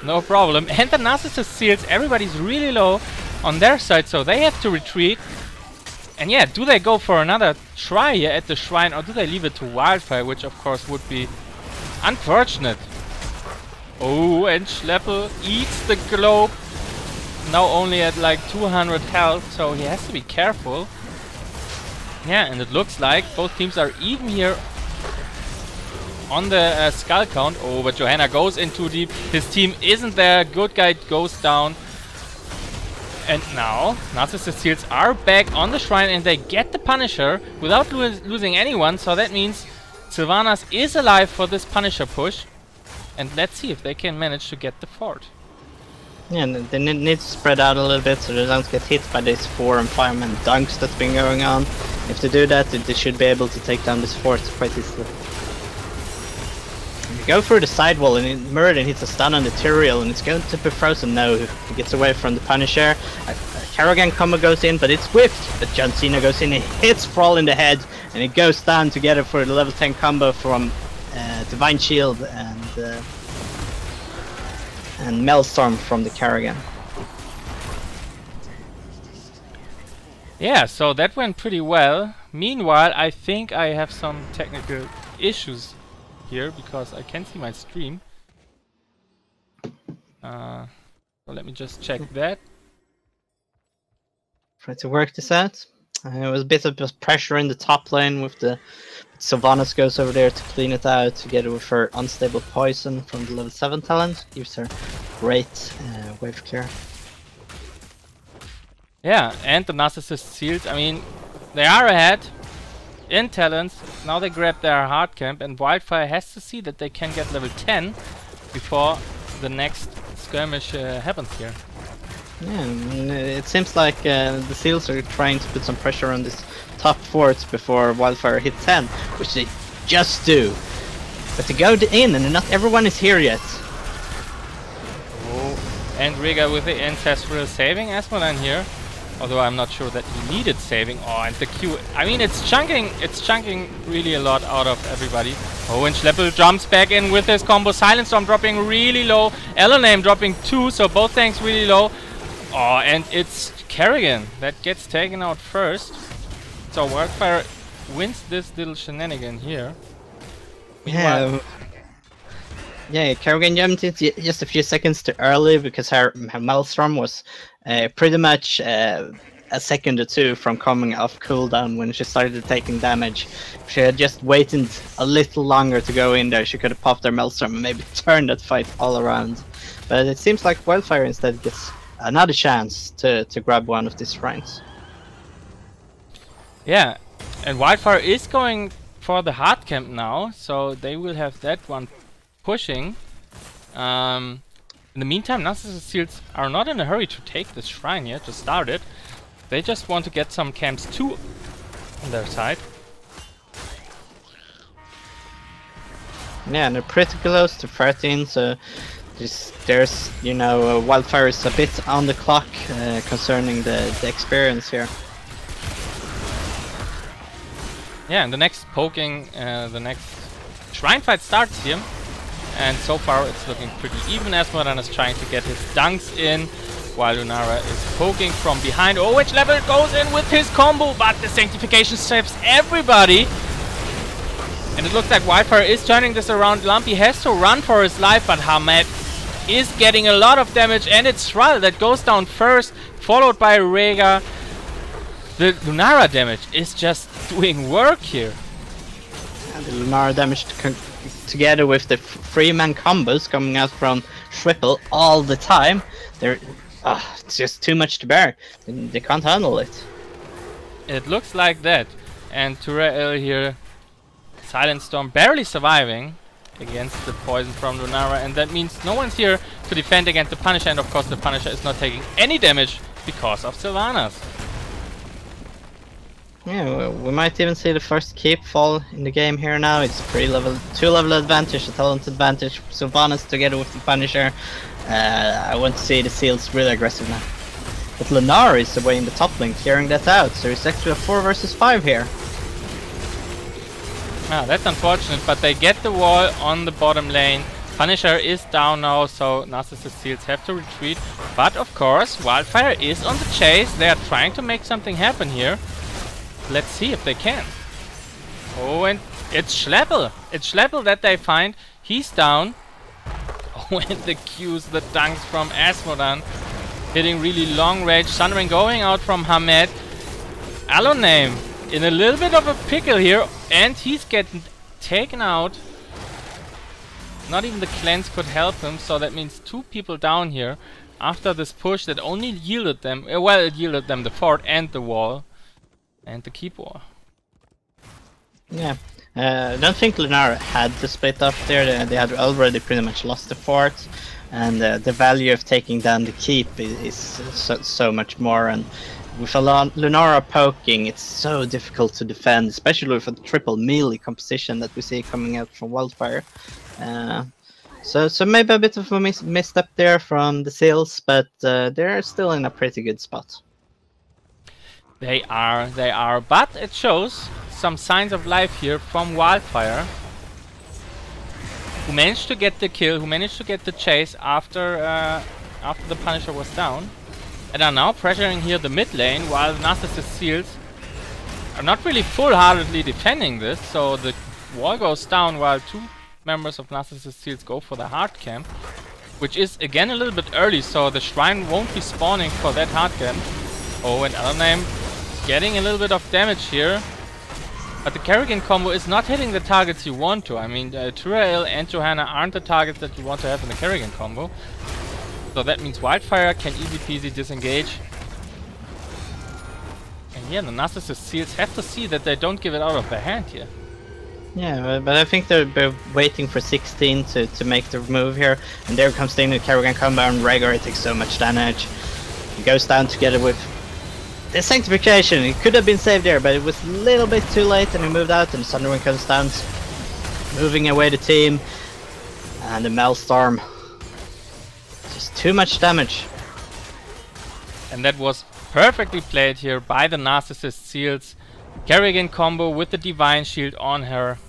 No problem. And the Narcissist Seals, everybody's really low on their side, so they have to retreat. And yeah, do they go for another try here at the shrine, or do they leave it to Wildfire, which of course would be unfortunate. Oh, and Schleppel eats the globe. Now only at like 200 health, so he has to be careful. Yeah, and it looks like both teams are even here on the skull count. Oh, but Johanna goes in too deep. His team isn't there. Good guy goes down. And now Narcissist Seals are back on the shrine, and they get the Punisher without losing anyone. So that means Sylvanas is alive for this Punisher push. And let's see if they can manage to get the fort. Yeah, and they need to spread out a little bit so they don't get hit by this 4 and 5 man dunks that's been going on. If they do that, they should be able to take down this fort quite easily. You go through the sidewall and Muradin hits a stun on the Tyrael and it's going to be frozen now. He gets away from the Punisher. A Karrigan combo goes in, but it's whiffed. But John Cena goes in and hits Thrall in the head and it goes down together for the level 10 combo from Divine Shield and Maelstrom from the Karrigan. Yeah, so that went pretty well. Meanwhile, I think I have some technical issues here because I can't see my stream. So let me just check that. Try to work this out. It was a bit of just pressure in the top lane with the Sylvanas goes over there to clean it out together with her unstable poison from the level 7 talent. Gives her great wave clear. Yeah, and the Narcissist seals, I mean, they are ahead in talents. Now they grab their hard camp and Wildfire has to see that they can get level 10 before the next skirmish happens here. Yeah, it seems like the Seals are trying to put some pressure on this top fort before Wildfire hit 10, which they just do. But to go in, and not everyone is here yet. Oh, and Riga with the ancestral saving Asmodan here. Although I'm not sure that he needed saving. Oh, and the Q, I mean, it's chunking really a lot out of everybody. Oh, and Schleppel jumps back in with his combo. Silent Storm dropping really low. Eloname dropping 2, so both tanks really low. Oh, and it's Karrigan that gets taken out first. So Wildfire wins this little shenanigan here. Yeah, Karrigan jumped in just a few seconds too early because her Maelstrom was pretty much a second or two from coming off cooldown when she started taking damage. If she had just waited a little longer to go in there, she could have popped her Maelstrom and maybe turned that fight all around. But it seems like Wildfire instead gets another chance to grab one of these shrines. Yeah, and Wildfire is going for the hard camp now, so they will have that one pushing. In the meantime, Narcissist Seals are not in a hurry to take this shrine yet, to start it. They just want to get some camps too on their side. Yeah, and they're pretty close to 13, so there's you know, Wildfire is a bit on the clock concerning the experience here. Yeah, and the next poking, the next shrine fight starts here. And so far it's looking pretty even. Asmodan is trying to get his dunks in, while Lunara is poking from behind. Oh, which level goes in with his combo, but the Sanctification saves everybody. And it looks like Wildfire is turning this around. Lumpy has to run for his life, but Hamed is getting a lot of damage, and it's Thrall that goes down first, followed by Rega. The Lunara damage is just doing work here. And the Lunara damage together with the 3-man combos coming out from Triple all the time, it's just too much to bear. They can't handle it. It looks like that. And Tyrael here, Silent Storm barely surviving against the poison from Lunara, and that means no one's here to defend against the Punisher, and of course the Punisher is not taking any damage because of Sylvanas. Yeah, we might even see the first keep fall in the game here now. It's 2-level advantage, a talent advantage. Sylvanas together with the Punisher. I want to see the Seals really aggressive now. But Lunara is away in the top lane, clearing that out. So it's actually a 4 versus 5 here. Ah, that's unfortunate, but they get the wall on the bottom lane. Punisher is down now, so Narcissist Seals have to retreat. But of course, Wildfire is on the chase. They are trying to make something happen here. Let's see if they can. Oh, and it's Schleppel. It's Schleppel that they find. He's down. Oh, and the Qs, the dunks from Asmodan. Hitting really long range. Sundering going out from Hamed. Aloname in a little bit of a pickle here. And he's getting taken out. Not even the cleanse could help him. So that means 2 people down here. After this push that only yielded them. Well, it yielded them the fort and the wall. And the keep wall. Yeah, I don't think Lunara had to split up there. They had already pretty much lost the fort. and the value of taking down the keep is so much more. And with a Lunara poking, it's so difficult to defend, especially with a triple melee composition that we see coming out from Wildfire. So maybe a bit of a misstep there from the Seals, but they're still in a pretty good spot. They are, but it shows some signs of life here from Wildfire, who managed to get the kill, who managed to get the chase after the Punisher was down, and are now pressuring here the mid lane, while Narcissist Seals are not really full-heartedly defending this, so the wall goes down while two members of Narcissist Seals go for the hard camp, which is again a little bit early, so the shrine won't be spawning for that hard camp. Oh, and Elname getting a little bit of damage here, but the Kerrigan combo is not hitting the targets you want to. I mean, Turael and Johanna aren't the targets that you want to have in the Kerrigan combo. So that means Wildfire can easy peasy disengage. And yeah, the Narcissist Seals have to see that they don't give it out of their hand here. Yeah, but I think they're waiting for 16 to make the move here. And there comes the Kerrigan combo, and Rhaegar takes so much damage. He goes down together with the Sanctification. It could have been saved there, but it was a little bit too late, and he moved out, and Sunderwind comes down, moving away the team. And the Maelstrom. Just too much damage. And that was perfectly played here by the Narcissist Seals. Kerrigan combo with the Divine Shield on her.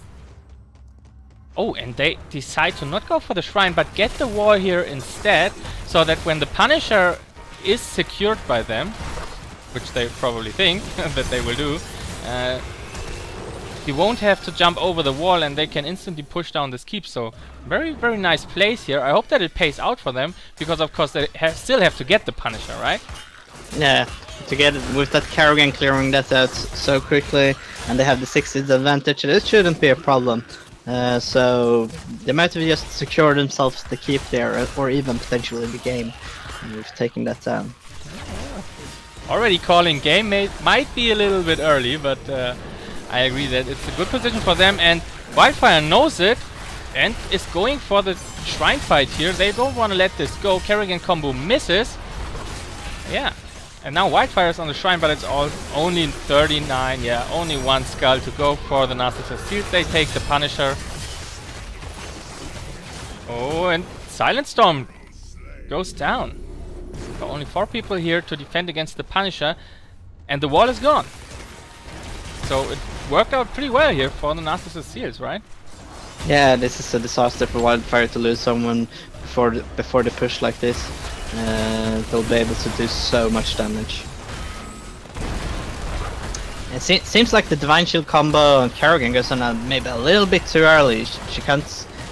Oh, and they decide to not go for the shrine, but get the wall here instead, so that when the Punisher is secured by them, which they probably think that they will do, he won't have to jump over the wall, and they can instantly push down this keep. So very, very nice place here. I hope that it pays out for them, because of course they still have to get the Punisher, right? Yeah, to get it with that Kerrigan clearing that out so quickly, and they have the 60th advantage, it shouldn't be a problem. So they might have just secured themselves the keep there, or even potentially the game, with taking that down. Already calling game might be a little bit early, but I agree that it's a good position for them, and Wildfire knows it and is going for the shrine fight here. They don't want to let this go. Kerrigan combo misses. Yeah, and now Wildfire is on the shrine, but it's only 39. Yeah, only one skull to go for the Narcissist Seals. They take the Punisher. Oh, and Silent Storm goes down. So only 4 people here to defend against the Punisher, and the wall is gone. So it worked out pretty well here for the Narcissist Seals, right? Yeah, this is a disaster for Wildfire to lose someone before the push like this. They'll be able to do so much damage. It seems like the Divine Shield combo on Kerrigan goes on maybe a little bit too early. She can't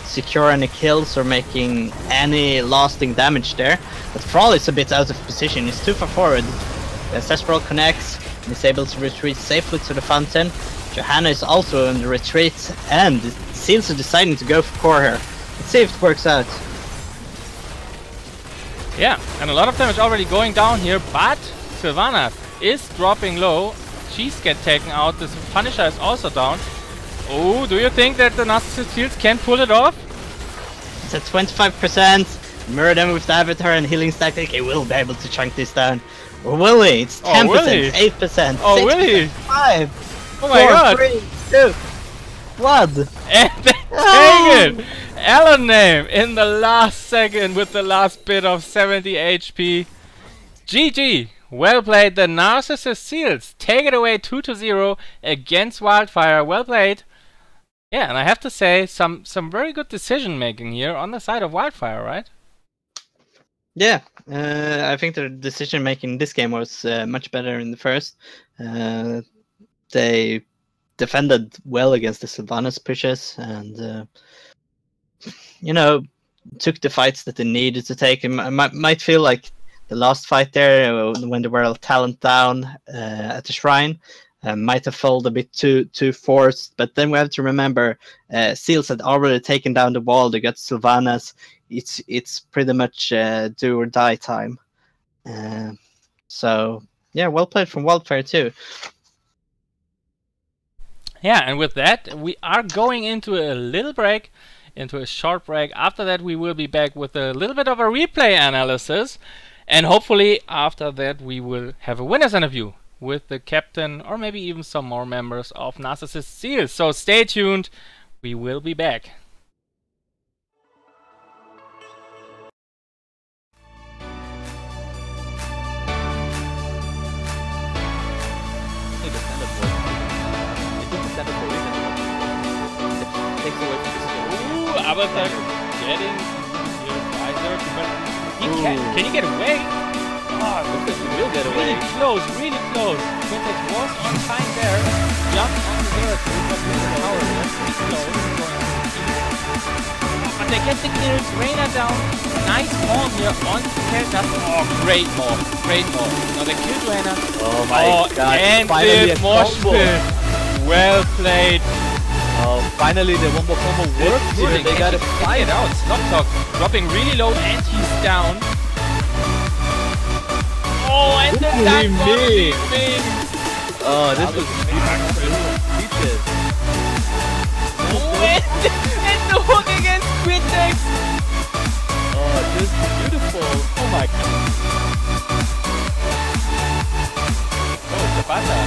secure any kills or making any lasting damage there. But Thrall is a bit out of position. He's too far forward. Cesperal connects and is able to retreat safely to the fountain. Johanna is also in the retreat, and Seals are deciding to go for core here. Let's see if it works out. Yeah, and a lot of damage already going down here, but Sylvanas is dropping low. She's get taken out. This Punisher is also down. Oh, do you think that the Narcissist Seals can pull it off? It's at 25%. Mirror them with the Avatar and Healing Static. He will be able to chunk this down. Or will he? It's 10%, 8%, oh, 6%, will he? 5, oh my 4, god! 3, 2, 1. And they take it! Alan name in the last second with the last bit of 70 HP. GG! Well played, the Narcissist Seals take it away 2-0 against Wildfire. Well played. Yeah, and I have to say, some very good decision making here on the side of Wildfire, right? Yeah, I think the decision making in this game was much better in the first. They defended well against the Sylvanas pushes, and you know, took the fights that they needed to take. It might feel like the last fight there, when they were all talent down at the shrine, might have felt a bit too forced. But then we have to remember, Seals had already taken down the wall. They got Sylvanas. It's pretty much do or die time. So yeah, well played from Wildfire too. Yeah, and with that, we are going into a little break. into a short break. After that, we will be back with a little bit of a replay analysis. And hopefully, after that, we will have a winner's interview with the captain or maybe even some more members of Narcissist Seals. So stay tuned. We will be back. Avatar getting here, but he can he get away? Oh, because he will get away. Really close. Quintex was on time there. Jumped on the earth, but really powerless. Pretty close. But they get the kills. Reyna down. Nice maul here on Keltas. Oh, great maul. Now they killed Reyna. Oh my god. And finally the mosh pit. Well played. Oh, finally the wombo combo works here. They got to fight it out. Slop Talk dropping really low and he's down. Oh, and the dance me. Oh, this was speeches. Oh, and the hook against Quintex. Oh, this is beautiful. Oh my god. Oh, Zapata.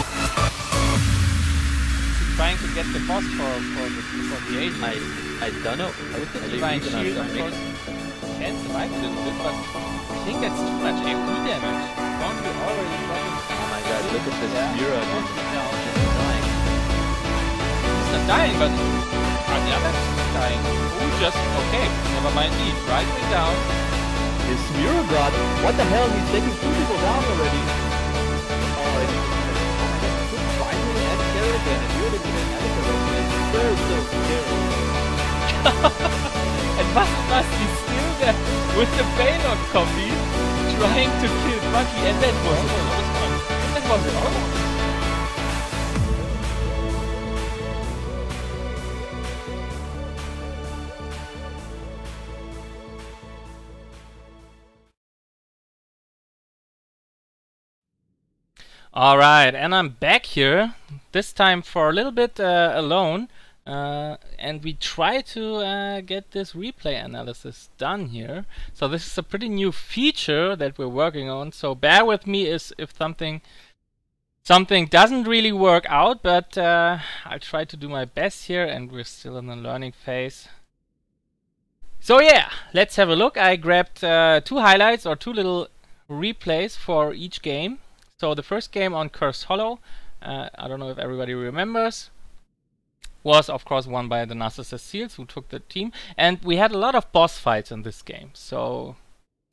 Trying to get the boss for the agent. I don't know. I would think trying shield, of course, can survive a little bit, but I think that's too much AoE damage. Don't be already dropping. Oh my god, look at this Mira. He's dying. He's not dying, but are the others dying? Oh, just okay. Never mind me. Right way down. His Mira god. What the hell? He's taking 2 people down already. And must be still there with the Baylor copy trying to kill Bucky, and that was it. That was it. Alright, and I'm back here, this time for a little bit alone, and we try to get this replay analysis done here. So this is a pretty new feature that we're working on, so bear with me if something doesn't really work out, but I'll try to do my best here, and we're still in the learning phase. So yeah, let's have a look. I grabbed 2 highlights or 2 little replays for each game. So the first game on Cursed Hollow, I don't know if everybody remembers, was of course won by the Narcissist Seals, who took the team, and we had a lot of boss fights in this game. So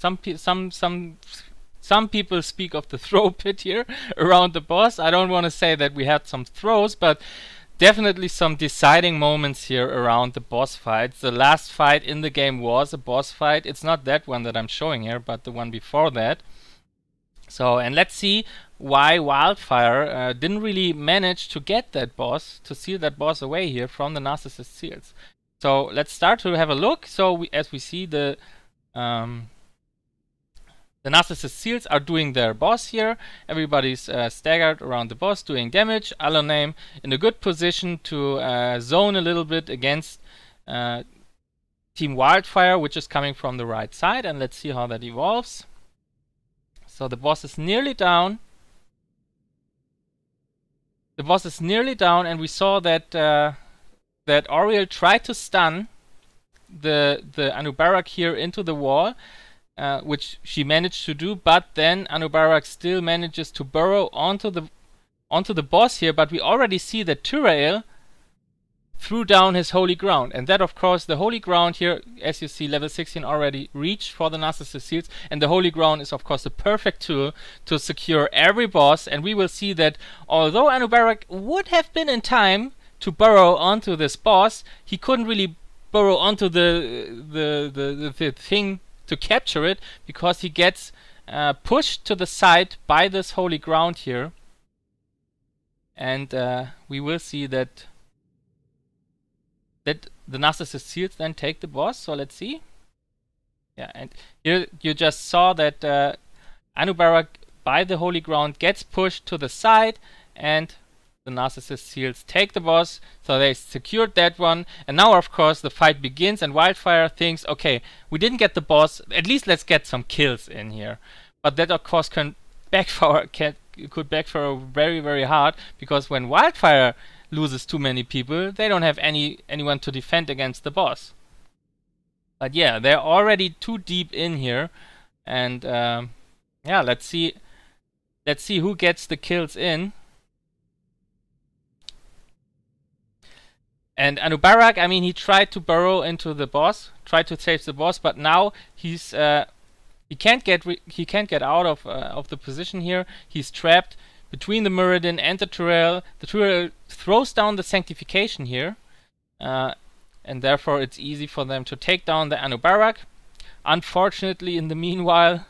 some people speak of the throw pit here around the boss. I don't want to say that we had some throws, but definitely some deciding moments here around the boss fights. The last fight in the game was a boss fight. It's not that one that I'm showing here, but the one before that. So, and let's see why Wildfire didn't really manage to get that boss, to seal that boss away here from the Narcissist Seals. So let's start to have a look. So as we see, the Narcissist Seals are doing their boss here. Everybody's staggered around the boss, doing damage. Aloname in a good position to zone a little bit against Team Wildfire, which is coming from the right side. And let's see how that evolves. So the boss is nearly down. The boss is nearly down, and we saw that that Oriel tried to stun the Anubarak here into the wall, which she managed to do. But then Anubarak still manages to burrow onto the boss here. But we already see that Tyrael threw down his holy ground, and that of course the holy ground here, as you see, level 16 already reached for the Narcissist Seals, and the holy ground is of course the perfect tool to secure every boss. And we will see that although Anubarak would have been in time to burrow onto this boss, he couldn't really burrow onto the thing to capture it, because he gets pushed to the side by this holy ground here. And we will see that the Narcissist Seals then take the boss. So let's see. Yeah, and here you just saw that Anubarak by the holy ground gets pushed to the side, and the Narcissist Seals take the boss, so they secured that one, and now of course the fight begins, and Wildfire thinks, okay, we didn't get the boss, at least let's get some kills in here. But that of course could backfire very, very hard, because when Wildfire loses too many people, they don't have anyone to defend against the boss. But yeah, they're already too deep in here, and yeah, let's see who gets the kills in. And Anubarak, I mean, he tried to burrow into the boss, tried to save the boss, but now he's he can't get out of the position here. He's trapped between the Muradin and the Turel. The Turel throws down the Sanctification here, and therefore it's easy for them to take down the Anubarak. Unfortunately, in the meanwhile,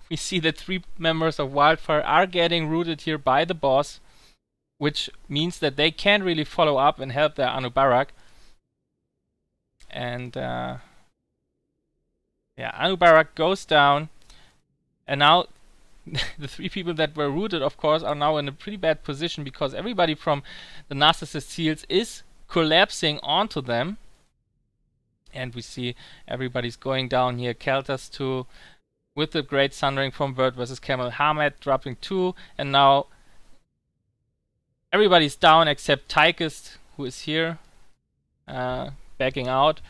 we see that 3 members of Wildfire are getting rooted here by the boss, which means that they can't really follow up and help their Anubarak. And yeah, Anubarak goes down, and now the 3 people that were rooted, of course, are now in a pretty bad position, because everybody from the Narcissist Seals is collapsing onto them. And we see everybody's going down here. Keltas 2 with the Great Sundering from Bird vs. Camel. Hamed dropping 2, and now everybody's down except Tychus, who is here, backing out.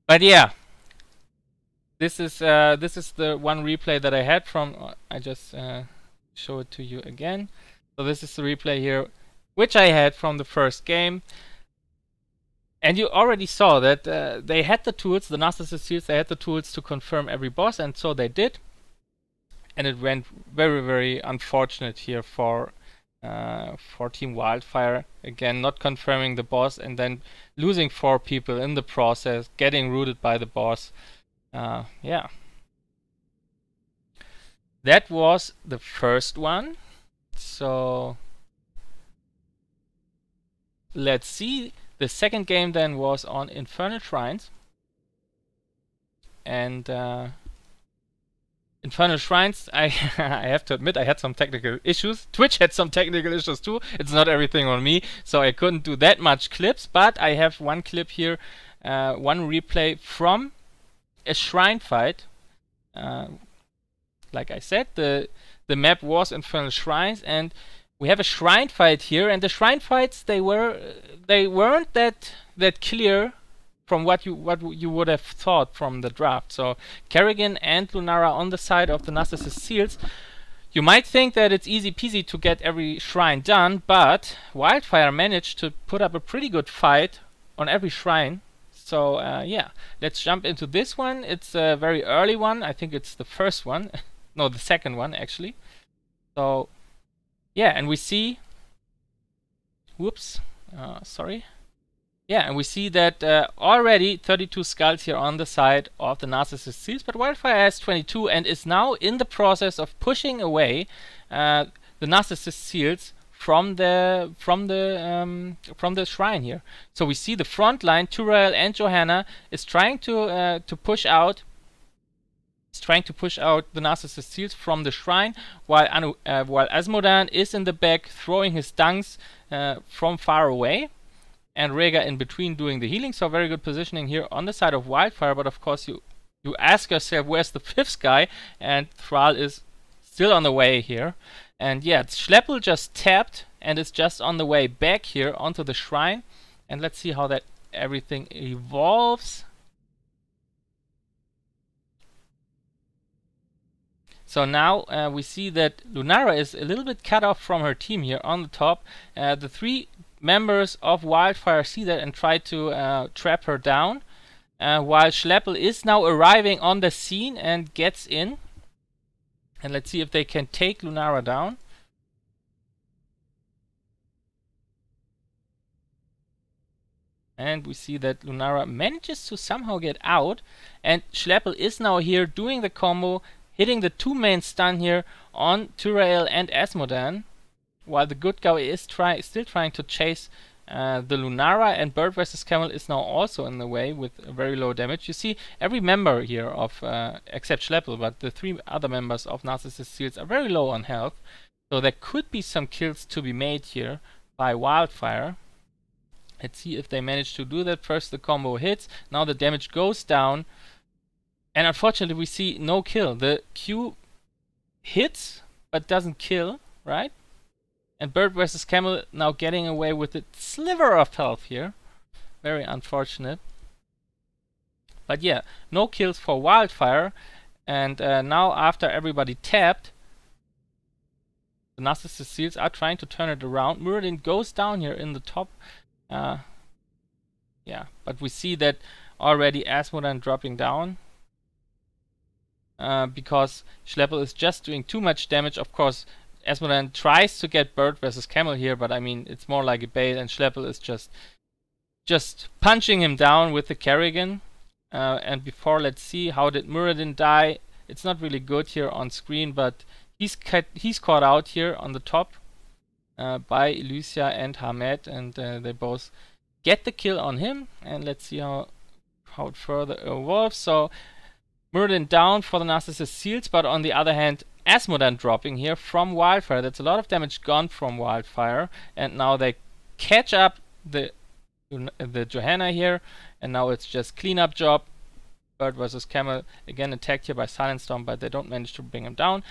But yeah, this is the one replay that I had from. I just show it to you again. So this is the replay here, which I had from the first game. And you already saw that they had the tools, the Narcissist Seals, they had the tools to confirm every boss, and so they did. And it went very, very unfortunate here for Team Wildfire. Again, not confirming the boss and then losing 4 people in the process, getting rooted by the boss. Yeah. That was the first one. So let's see. The second game then was on Infernal Shrines. And Infernal Shrines, I have to admit, I had some technical issues. Twitch had some technical issues too. It's not everything on me, so I couldn't do that much clips, but I have one clip here, one replay from a shrine fight. Like I said, the map was Infernal Shrines, and we have a shrine fight here, and the shrine fights, they weren't that clear from what you would have thought from the draft. So Kerrigan and Lunara on the side of the Narcissist Seals. You might think that it's easy peasy to get every shrine done, but Wildfire managed to put up a pretty good fight on every shrine. So yeah, let's jump into this one. It's a very early one. I think it's the first one. No, the second one actually. So yeah, and we see, whoops, sorry. Yeah, and we see that already 32 skulls here on the side of the Narcissist Seals, but Wildfire has 22 and is now in the process of pushing away the Narcissist Seals from the shrine here. So we see the front line, Turael and Johanna, is trying to push out. Is trying to push out the Narcissist Seals from the shrine, while Asmodan is in the back throwing his dunks from far away, and Rhaegar in between doing the healing. So very good positioning here on the side of Wildfire, but of course you ask yourself, where's the 5th guy? And Thrall is still on the way here. And yeah, Schleppel just tapped and is just on the way back here onto the shrine. And let's see how that everything evolves. So now we see that Lunara is a little bit cut off from her team here on the top. The 3 members of Wildfire see that and try to trap her down, while Schleppel is now arriving on the scene and gets in. And let's see if they can take Lunara down. And we see that Lunara manages to somehow get out, and Schleppel is now here doing the combo, hitting the 2 main stun here on Turael and Asmodan, while the good guy is still trying to chase the Lunara, and Bird vs. Camel is now also in the way with very low damage. You see every member here of, except Schleppel, but the 3 other members of Narcissist Seals are very low on health, so there could be some kills to be made here, by Wildfire. Let's see if they manage to do that. First the combo hits, now the damage goes down, and unfortunately we see no kill. The Q hits but doesn't kill, right? And Bird versus Camel now getting away with a sliver of health here. Very unfortunate. But yeah, no kills for Wildfire. And now after everybody tapped, the Narcissist Seals are trying to turn it around. Muradin goes down here in the top. Yeah, but we see that already Asmodan dropping down. Because Schleppel is just doing too much damage. Of course, Asmodan tries to get Bird versus Camel here, but I mean, it's more like a bait, and Schleppel is just punching him down with the Kerrigan. And before, let's see, how did Muradin die? It's not really good here on screen, but he's caught out here on the top by Elysia and Hamed, and they both get the kill on him. And let's see how it further evolves. So Muradin down for the Narcissist Seals, but on the other hand, Asmodan dropping here from Wildfire. That's a lot of damage gone from Wildfire, and now they catch up the Johanna here, and now it's just cleanup job. Bird versus Camel again attacked here by Silent Storm, but they don't manage to bring him down.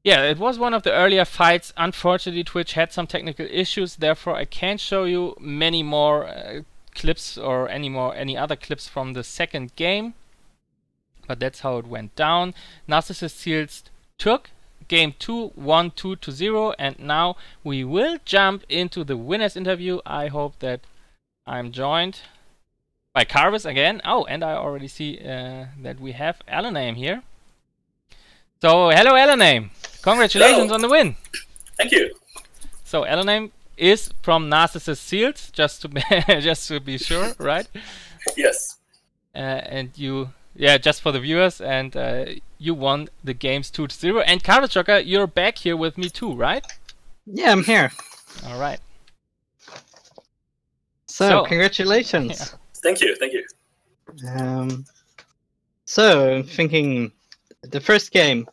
Yeah, it was one of the earlier fights. Unfortunately, Twitch had some technical issues, therefore I can't show you many more clips or any other clips from the second game. But that's how it went down. Narcissist Seals took game 2, won 2-0, and now we will jump into the winner's interview. I hope that I'm joined by Carvis again. Oh, and I already see that we have Alaname here. So, hello Alaname. Congratulations on the win. Thank you. So, Alaname is from Narcissist Seals, just to be sure, right? Yes. And you, yeah, just for the viewers, and you won the games 2-0. And Carvisjocker, you're back here with me too, right? Yeah, I'm here. All right. So congratulations. Yeah. Thank you. Thank you. So I'm thinking the first game.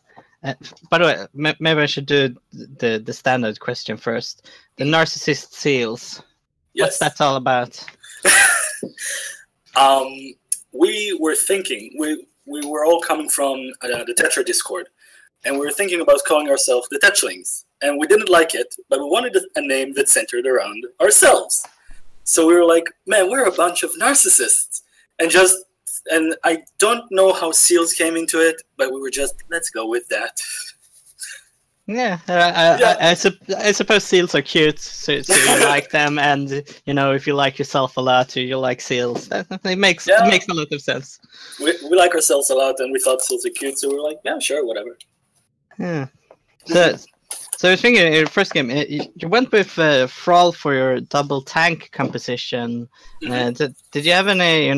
By the way, maybe I should do the standard question first. The Narcissist Seals. Yes. What's that all about? We were thinking, we were all coming from the Tetra Discord, and we were thinking about calling ourselves the Tetchlings, and we didn't like it, but we wanted a name that centered around ourselves. So we were like, man, we're a bunch of narcissists, and I don't know how Seals came into it, but we were just, let's go with that. Yeah, I suppose seals are cute, so you like them, and you know, if you like yourself a lot, you like seals. It makes a lot of sense. We like ourselves a lot, and we thought seals are cute, so we were like, yeah, sure, whatever. Yeah. So I was thinking, in your first game, you went with Thrall for your double tank composition. Mm-hmm. Did you have any,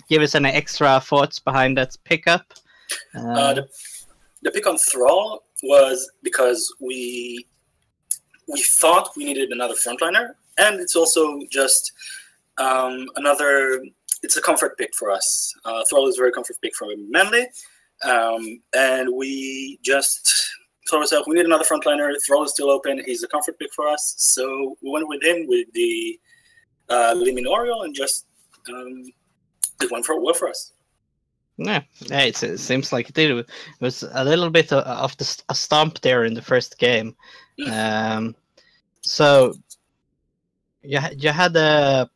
give us any extra thoughts behind that pickup? The pick on Thrall was because we thought we needed another frontliner, and it's also just it's a comfort pick for us. Thrall is a very comfort pick for Manly, and we just told ourselves we need another frontliner. Thrall is still open. He's a comfort pick for us, so we went with him with the Limin Oriole, and just it went well for us. Yeah, it seems like it did. It was a little bit of a stomp there in the first game. So you had a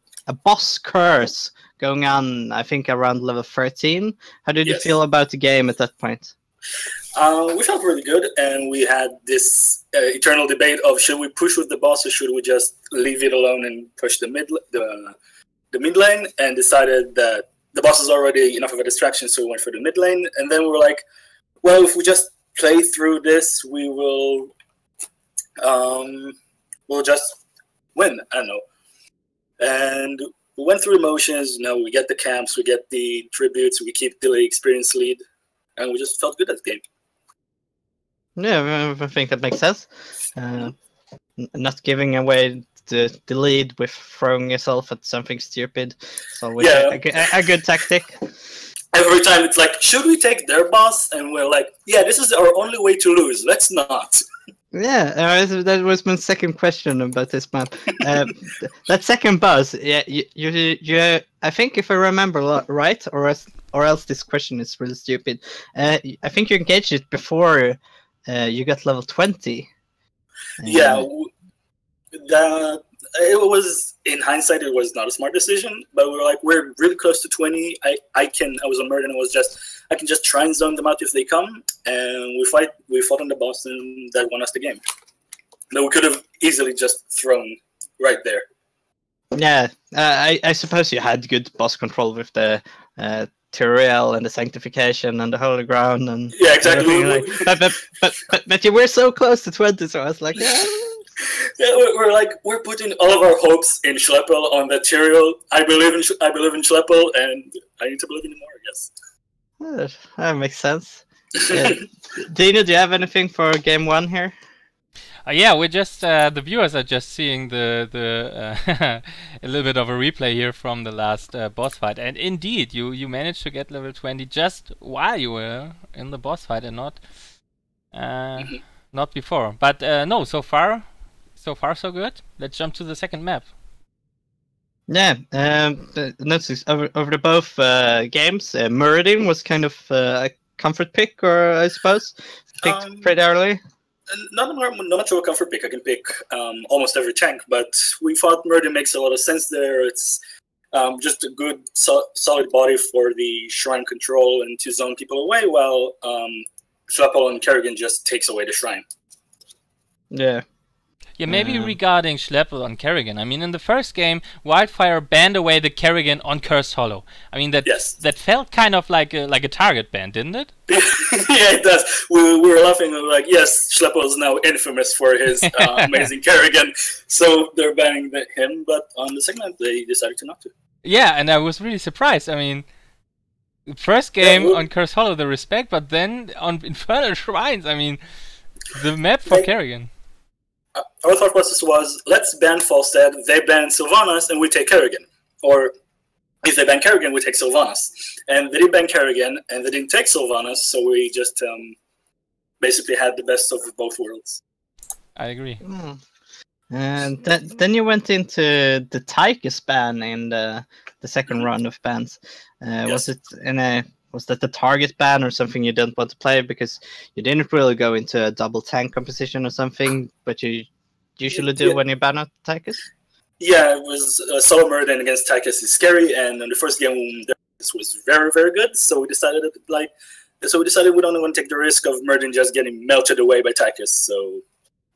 boss curse going on, I think, around level 13. How did you feel about the game at that point? We felt really good, and we had this eternal debate of should we push with the boss or should we just leave it alone and push the mid lane, and decided that the boss is already enough of a distraction, so we went for the mid lane. And then we were like, well, if we just play through this, we will we'll just win. I don't know. And we went through emotions. We get the camps, we get the tributes, we keep the experience lead, and we just felt good at the game. Yeah, I think that makes sense. Not giving away the lead with throwing yourself at something stupid. It's always a good tactic. Every time it's like, should we take their boss? And we're like, yeah, this is our only way to lose. Let's not. Yeah, that was my second question about this map. That second boss, yeah, you I think if I remember right, or else this question is really stupid. I think you engaged it before you got level 20. Yeah, it was, in hindsight, it was not a smart decision, but we were like, we're really close to 20. I was on Murder, and I can just try and zone them out if they come, and we fought on the boss, and that won us the game. That we could have easily just thrown right there. Yeah, I suppose you had good boss control with the Tyrael and the Sanctification and the Holy Ground and yeah, exactly. But you were so close to 20, so I was like, yeah. Yeah, we're putting all of our hopes in Schleppel on that Tyrael. I believe in Schleppel, and I need to believe in him more, I guess. That makes sense. Dino, do you have anything for game 1 here? Yeah, we're just the viewers are just seeing the a little bit of a replay here from the last boss fight, and indeed, you managed to get level 20 just while you were in the boss fight, and not not before. But no, so far so good. Let's jump to the second map. Yeah, notice over the both games, Muradin was kind of a comfort pick, or I suppose picked pretty early. Not much of a comfort pick. I can pick almost every tank, but we thought Murder makes a lot of sense there. It's just a good, solid body for the shrine control and to zone people away, while Schleppel and Kerrigan just takes away the shrine. Yeah, maybe regarding Schleppel on Kerrigan. I mean, in the first game, Wildfire banned away the Kerrigan on Cursed Hollow. I mean, that felt kind of like a target ban, didn't it? Yeah, it does. We were laughing. We were like, yes, Schleppel is now infamous for his amazing Kerrigan, so they're banning him. But on the second night, they decided to not to. Yeah, and I was really surprised. I mean, first game on Cursed Hollow, the respect, but then on Infernal Shrines, I mean, the map for Kerrigan. Our thought process was, let's ban Falstad, they ban Sylvanas, and we take Kerrigan. Or if they ban Kerrigan, we take Sylvanas. And they didn't ban Kerrigan, and they didn't take Sylvanas, so we just basically had the best of both worlds. I agree. And then you went into the Tychus ban in the second round of bans. Yes. Was that the target ban or something you didn't want to play because you didn't really go into a double tank composition or something, but you usually do when you ban out Tychus? Yeah, it was solo Murden against Tychus is scary, and in the first game this was very, very good. So we decided we don't want to take the risk of Murden just getting melted away by Tychus. So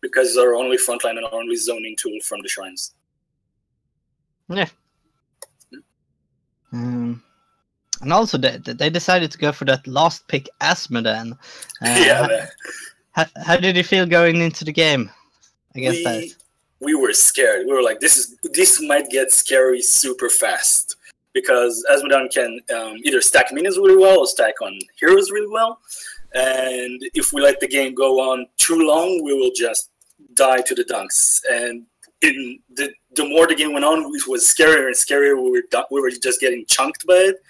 because it's our only frontline and our only zoning tool from the shrines. Yeah. And also, they decided to go for that last pick, Asmodan. How did you feel going into the game against that? We were scared. We were like, this might get scary super fast. Because Asmodan can either stack minions really well or stack on heroes really well. And if we let the game go on too long, we will just die to the dunks. And the more the game went on, it was scarier and scarier. We were just getting chunked by it.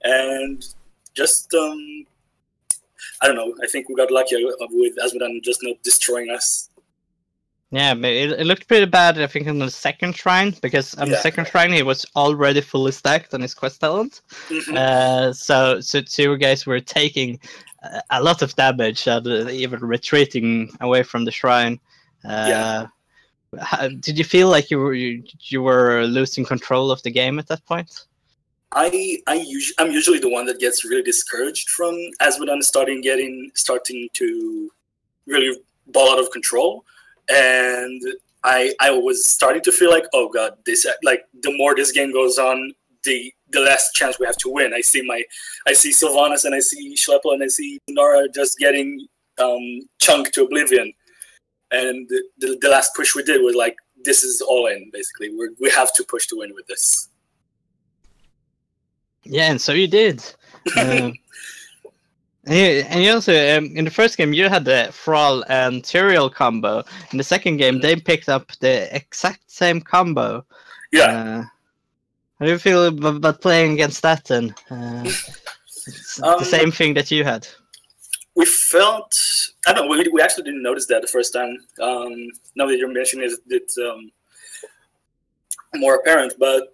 And just, I don't know, I think we got lucky with Asmodan just not destroying us. Yeah, but it looked pretty bad, I think, on the second shrine, because on the second shrine he was already fully stacked on his quest talent. So you guys were taking a lot of damage and even retreating away from the shrine. Did you feel like you were losing control of the game at that point? I'm usually the one that gets really discouraged from Asmodan starting to really ball out of control, and I was starting to feel like, oh god, the more this game goes on, the less chance we have to win. I see Sylvanas and I see Schleppel and I see Nara just getting chunked to oblivion, and the last push we did was like, this is all in basically. We have to push to win with this. Yeah, and so you did. And you also, in the first game, you had the Thrall and Tyrael combo. In the second game, they picked up the exact same combo. Yeah. How do you feel about playing against that then? It's the same thing that you had. We felt I don't know. We actually didn't notice that the first time. Now that you're mentioning it, it's more apparent. But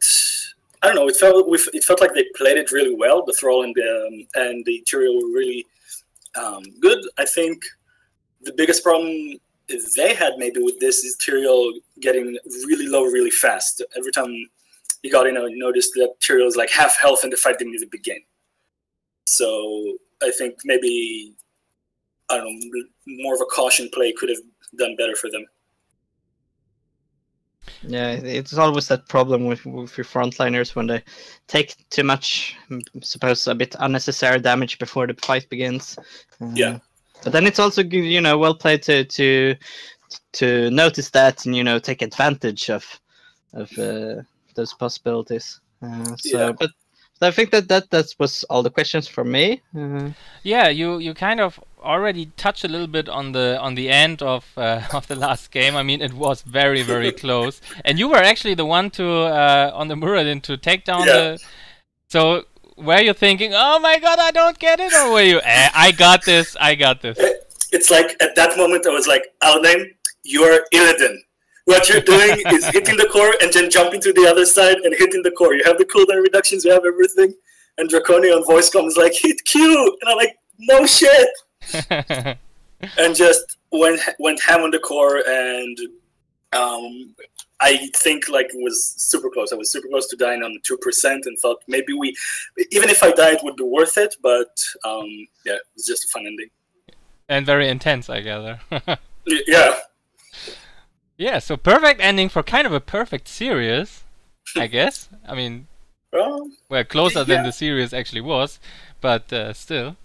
I don't know. It felt like they played it really well. The Thrall and the Tyrael were really good. I think the biggest problem they had maybe with this is Tyrael getting really low really fast. Every time he got in, you noticed that Tyrael was like half health and the fight didn't even begin. So I think maybe, I don't know, more of a caution play could have done better for them. Yeah, it's always that problem with your frontliners when they take too much, I suppose, a bit unnecessary damage before the fight begins. Yeah. But then it's also, well played to notice that and take advantage of those possibilities. But I think that was all the questions for me. Yeah, you kind of already touched a little bit on the end of the last game. I mean, it was very, very close, and you were actually the one to on the Muradin to take down the. So were you thinking, "Oh my God, I don't get it," or were you, "I got this, I got this"? It's like at that moment I was like, "Alnheim, you're Illidan. What you're doing is hitting the core and then jumping to the other side and hitting the core. You have the cooldown reductions, you have everything." And Draconia on voice comes like, "Hit Q!" And I'm like, "No shit!" And just went ham on the core, and I think like it was super close. I was super close to dying on 2% and thought maybe even if I died, it would be worth it. But yeah, it was just a fun ending. And very intense, I gather. Yeah. Yeah, so perfect ending for kind of a perfect series, I guess. I mean, well, closer than the series actually was, but still.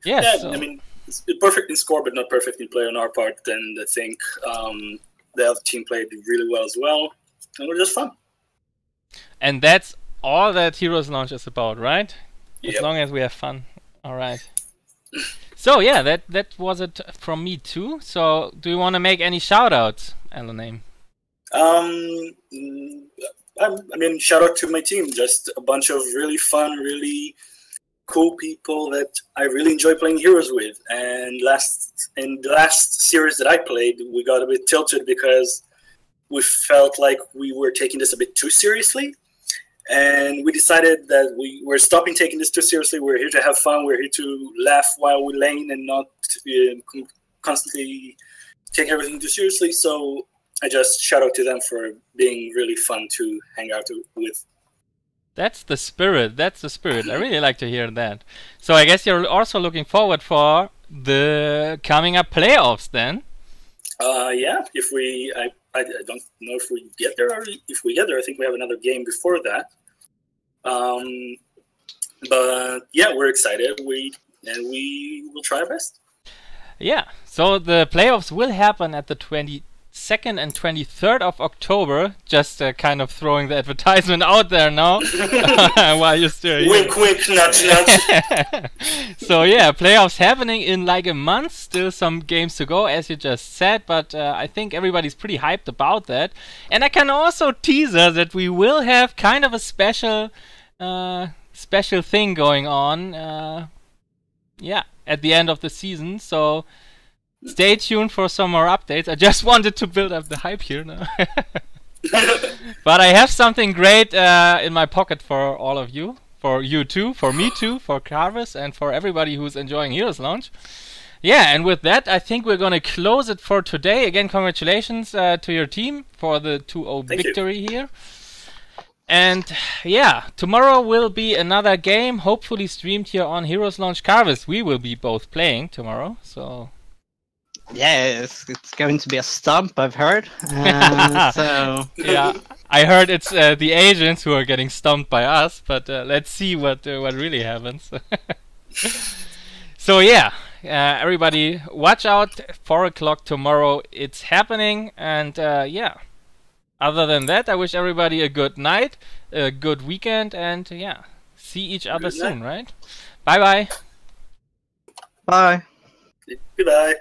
Yes, yeah, so. I mean, it's perfect in score, but not perfect in play on our part. And I think the other team played really well as well. And it was just fun. And that's all that Heroes Launch is about, right? Yep. As long as we have fun. All right. So yeah, that was it from me too. So do you want to make any shout-outs, Alnheim? I mean, shout out to my team. Just a bunch of really fun, really cool people that I really enjoy playing Heroes with. And in the last series that I played, we got a bit tilted because we felt like we were taking this a bit too seriously. And we decided that we're stopping taking this too seriously. We're here to have fun. We're here to laugh while we lane and not constantly take everything too seriously. So I just shout out to them for being really fun to hang out with. That's the spirit. That's the spirit. I really like to hear that. So I guess you're also looking forward for the coming up playoffs then? Yeah. I don't know if we get there, or if we get there, I think we have another game before that. But yeah, we're excited. We will try our best. Yeah. So the playoffs will happen at the 22nd and 23rd of October. Just kind of throwing the advertisement out there now while you're still here. Wink, wink, nudge, nudge. So yeah, playoffs happening in like a month. Still some games to go, as you just said, but I think everybody's pretty hyped about that. And I can also teaser that we will have kind of a special thing going on. Yeah, at the end of the season. So stay tuned for some more updates. I just wanted to build up the hype here now. But I have something great in my pocket for all of you. For you too, for me too, for Carvis, and for everybody who's enjoying Heroes Launch. Yeah, and with that, I think we're going to close it for today. Again, congratulations to your team for the 2-0 victory here. And yeah, tomorrow will be another game, hopefully streamed here on Heroes Launch. Carvis, we will be both playing tomorrow, so... Yeah, it's going to be a stump, I've heard. So yeah, I heard it's the agents who are getting stumped by us, but let's see what really happens. So yeah, everybody, watch out! 4 o'clock tomorrow, it's happening, and yeah. Other than that, I wish everybody a good night, a good weekend, and yeah, see each other soon, right? Bye bye. Bye. Goodbye.